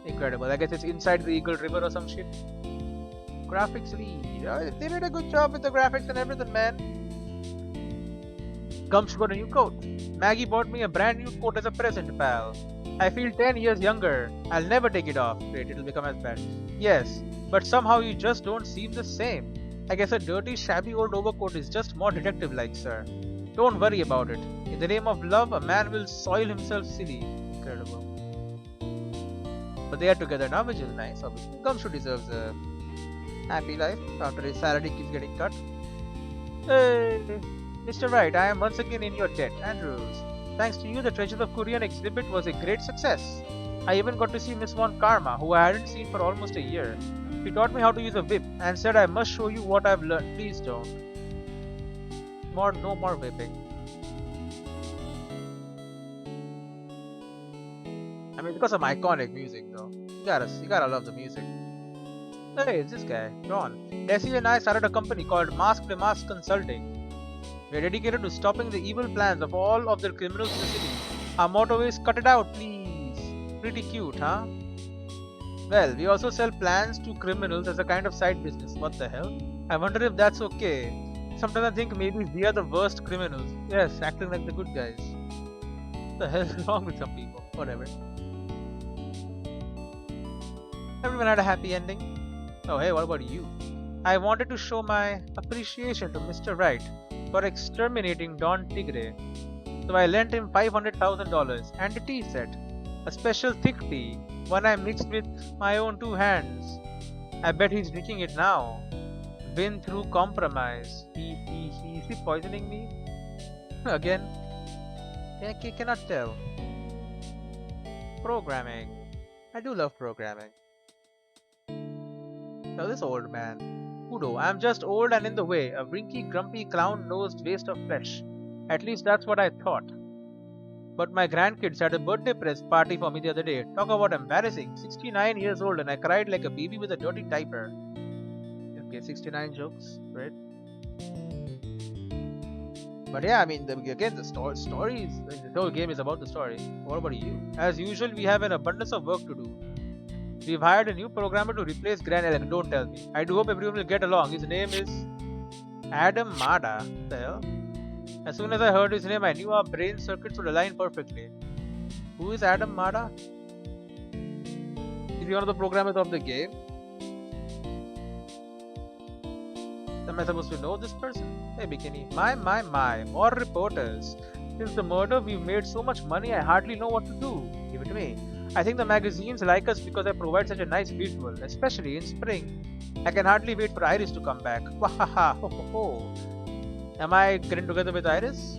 S1: Incredible. I guess it's inside the Eagle River or some shit. Graphics lead. They did a good job with the graphics and everything, man. Gumps got a new coat. Maggie bought me a brand new coat as a present, pal. I feel 10 years younger. I'll never take it off. Great, it'll become as bad. Yes, but somehow you just don't seem the same. I guess a dirty, shabby old overcoat is just more detective-like, sir. Don't worry about it. In the name of love, a man will soil himself silly. Incredible. But they are together now, which is nice, obviously. Gumshoe deserves a happy life after his salary keeps getting cut. Hey, Mr. Wright, I am once again in your debt. Andrews. Thanks to you, the Treasures of Korean exhibit was a great success. I even got to see Miss Von Karma, who I hadn't seen for almost a year. She taught me how to use a whip and said I must show you what I've learned. Please don't. No more whipping. I mean, because of iconic music, though. You gotta love the music. Hey, it's this guy, Ron. Desi and I started a company called Mask to Mask Consulting. We're dedicated to stopping the evil plans of all of the criminals in the city. Our motto is cut it out, please. Pretty cute, huh? Well, we also sell plans to criminals as a kind of side business. What the hell? I wonder if that's okay. Sometimes I think maybe we are the worst criminals. Yes, acting like the good guys. What the hell is wrong with some people? Whatever. Everyone had a happy ending. Oh, hey, what about you? I wanted to show my appreciation to Mr. Wright for exterminating Don Tigre. So I lent him $500,000 and a tea set. A special thick tea, one I mixed with my own two hands. I bet he's drinking it now. Win through compromise. Is he poisoning me? Again? I cannot tell. Programming. I do love programming. Now this old man. Udo, I'm just old and in the way, a wrinky, grumpy, clown-nosed waste of flesh. At least that's what I thought. But my grandkids had a birthday press party for me the other day. Talk about embarrassing. 69 years old and I cried like a baby with a dirty diaper. Okay, 69 jokes, right? But yeah, I mean, again, the story is, the whole game is about the story. What about you? As usual, we have an abundance of work to do. We've hired a new programmer to replace Gran Ellen. Don't tell me. I do hope everyone will get along. His name is Adam Mada. What the hell? As soon as I heard his name, I knew our brain circuits would align perfectly. Who is Adam Mada? Is he one of the programmers of the game? Am I supposed to know this person? Hey, Bikini. My. More reporters. Since the murder, we've made so much money, I hardly know what to do. Give it to me. I think the magazines like us because I provide such a nice visual, especially in spring. I can hardly wait for Iris to come back. Wahaha, ho ho ho. Am I getting together with Iris?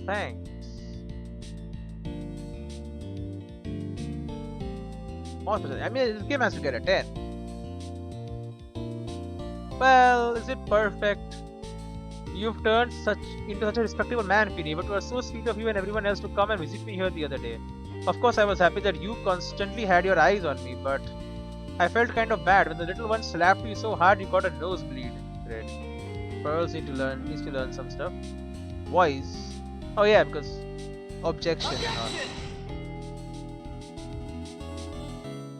S1: Thanks. More specific. I mean, this game has to get a 10. Well, is it perfect? You've turned into such a respectable man, Finny, but it was so sweet of you and everyone else to come and visit me here the other day. Of course, I was happy that you constantly had your eyes on me, but I felt kind of bad when the little one slapped you so hard you got a nosebleed. Great. Pearls needs to learn some stuff. Voice. Oh yeah, because objection and all.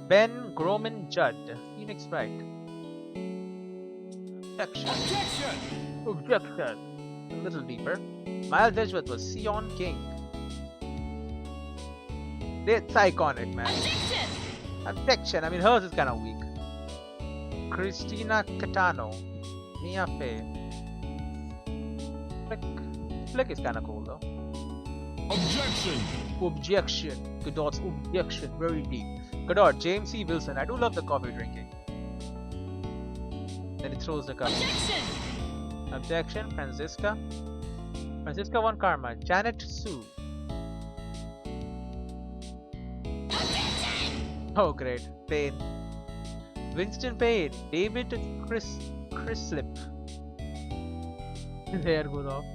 S1: Ben Groman Judd. Phoenix Wright. Objection. A little deeper. Miles Edgeworth was Sion King. It's iconic, man. Objection. I mean, hers is kind of weak. Christina Catano. Mia Fey. Flick is kind of cool, though. Objection. Godot's objection. Very deep. Godot. James C. Wilson. I do love the coffee drinking. Then he throws the cup. Objection. Francisca. Francisca won karma. Janet Sue. Oh great. Payne. Winston Payne. David Crislip. His hair goes off.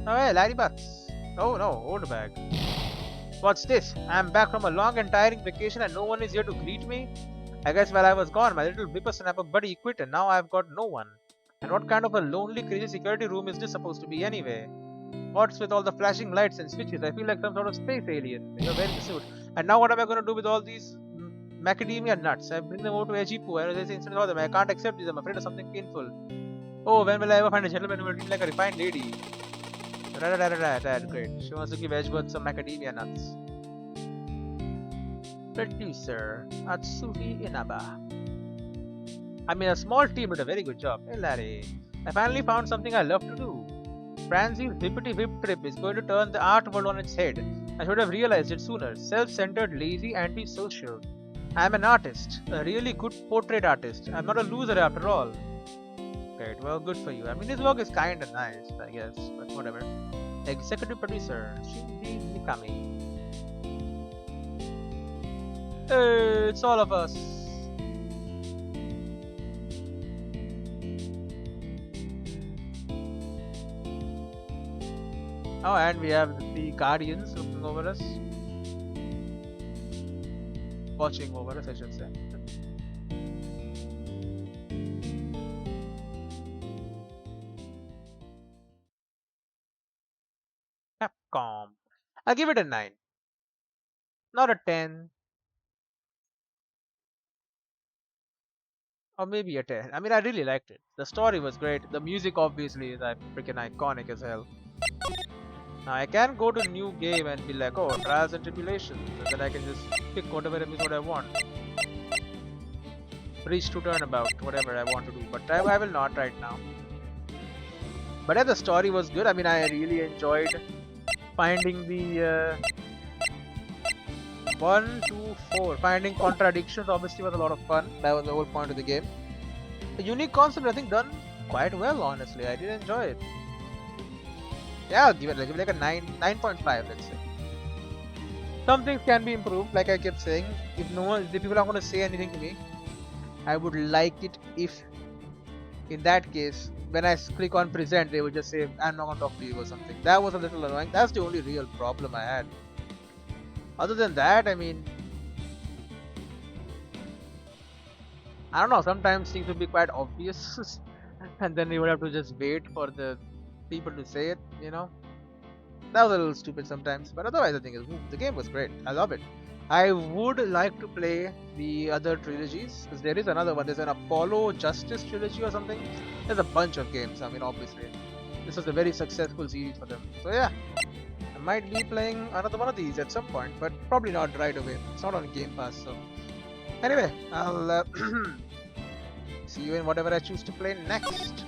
S1: Oh hey, Larry Bucks. Oh no, old bag. What's this? I'm back from a long and tiring vacation and no one is here to greet me? I guess while I was gone, my little whippersnapper buddy quit and now I've got no one. And what kind of a lonely, crazy security room is this supposed to be anyway? What's with all the flashing lights and switches? I feel like some sort of space alien. You're wearing the suit. And now what am I going to do with all these macadamia nuts? I bring them over to Ejipu. I know they say instead of them. I can't accept these. I'm afraid of something painful. Oh, when will I ever find a gentleman who will treat like a refined lady? Great. She wants to give Edgeworth some macadamia nuts. Producer Atsuhi Inaba. I mean, a small team did a very good job. Hey Larry, I finally found something I love to do. Franzie's Hippity Whip trip is going to turn the art world on its head. I should have realized it sooner. Self-centered, lazy, antisocial. I am an artist, a really good portrait artist. I'm not a loser after all. Great, well, good for you. I mean, his work is kind of nice, I guess, but whatever. Executive producer Shinji Mikami. Hey, it's all of us. Oh, and we have the Guardians looking over us. Watching over us, I should say. Capcom. I'll give it a 9. Not a 10. Or maybe a 10. I mean, I really liked it. The story was great. The music obviously is like freaking iconic as hell. Now I can go to new game and be like, oh, trials and tribulations, and then I can just pick whatever episode I want. Reach to turnabout, whatever I want to do. But I will not right now. But yeah, the story was good. I mean, I really enjoyed finding the 1, 2, 4. Finding contradictions obviously was a lot of fun. That was the whole point of the game. A unique concept, I think, done quite well. Honestly, I did enjoy it. Yeah, I'll give it like a 9.5, let's say. Some things can be improved, like I kept saying. If people are going to say anything to me, I would like it if, in that case, when I click on present, they would just say, I'm not going to talk to you or something. That was a little annoying. That's the only real problem I had. Other than that, I mean, I don't know, sometimes things would be quite obvious and then you would have to just wait for the people to say it, you know. That was a little stupid sometimes, but otherwise I think the game was great. I love it. I would like to play the other trilogies, because there is another one. There's an Apollo Justice trilogy or something. There's a bunch of games. I mean, obviously, this was a very successful series for them. So yeah, I might be playing another one of these at some point, but probably not right away. It's not on Game Pass, so anyway, I'll see you in whatever I choose to play next.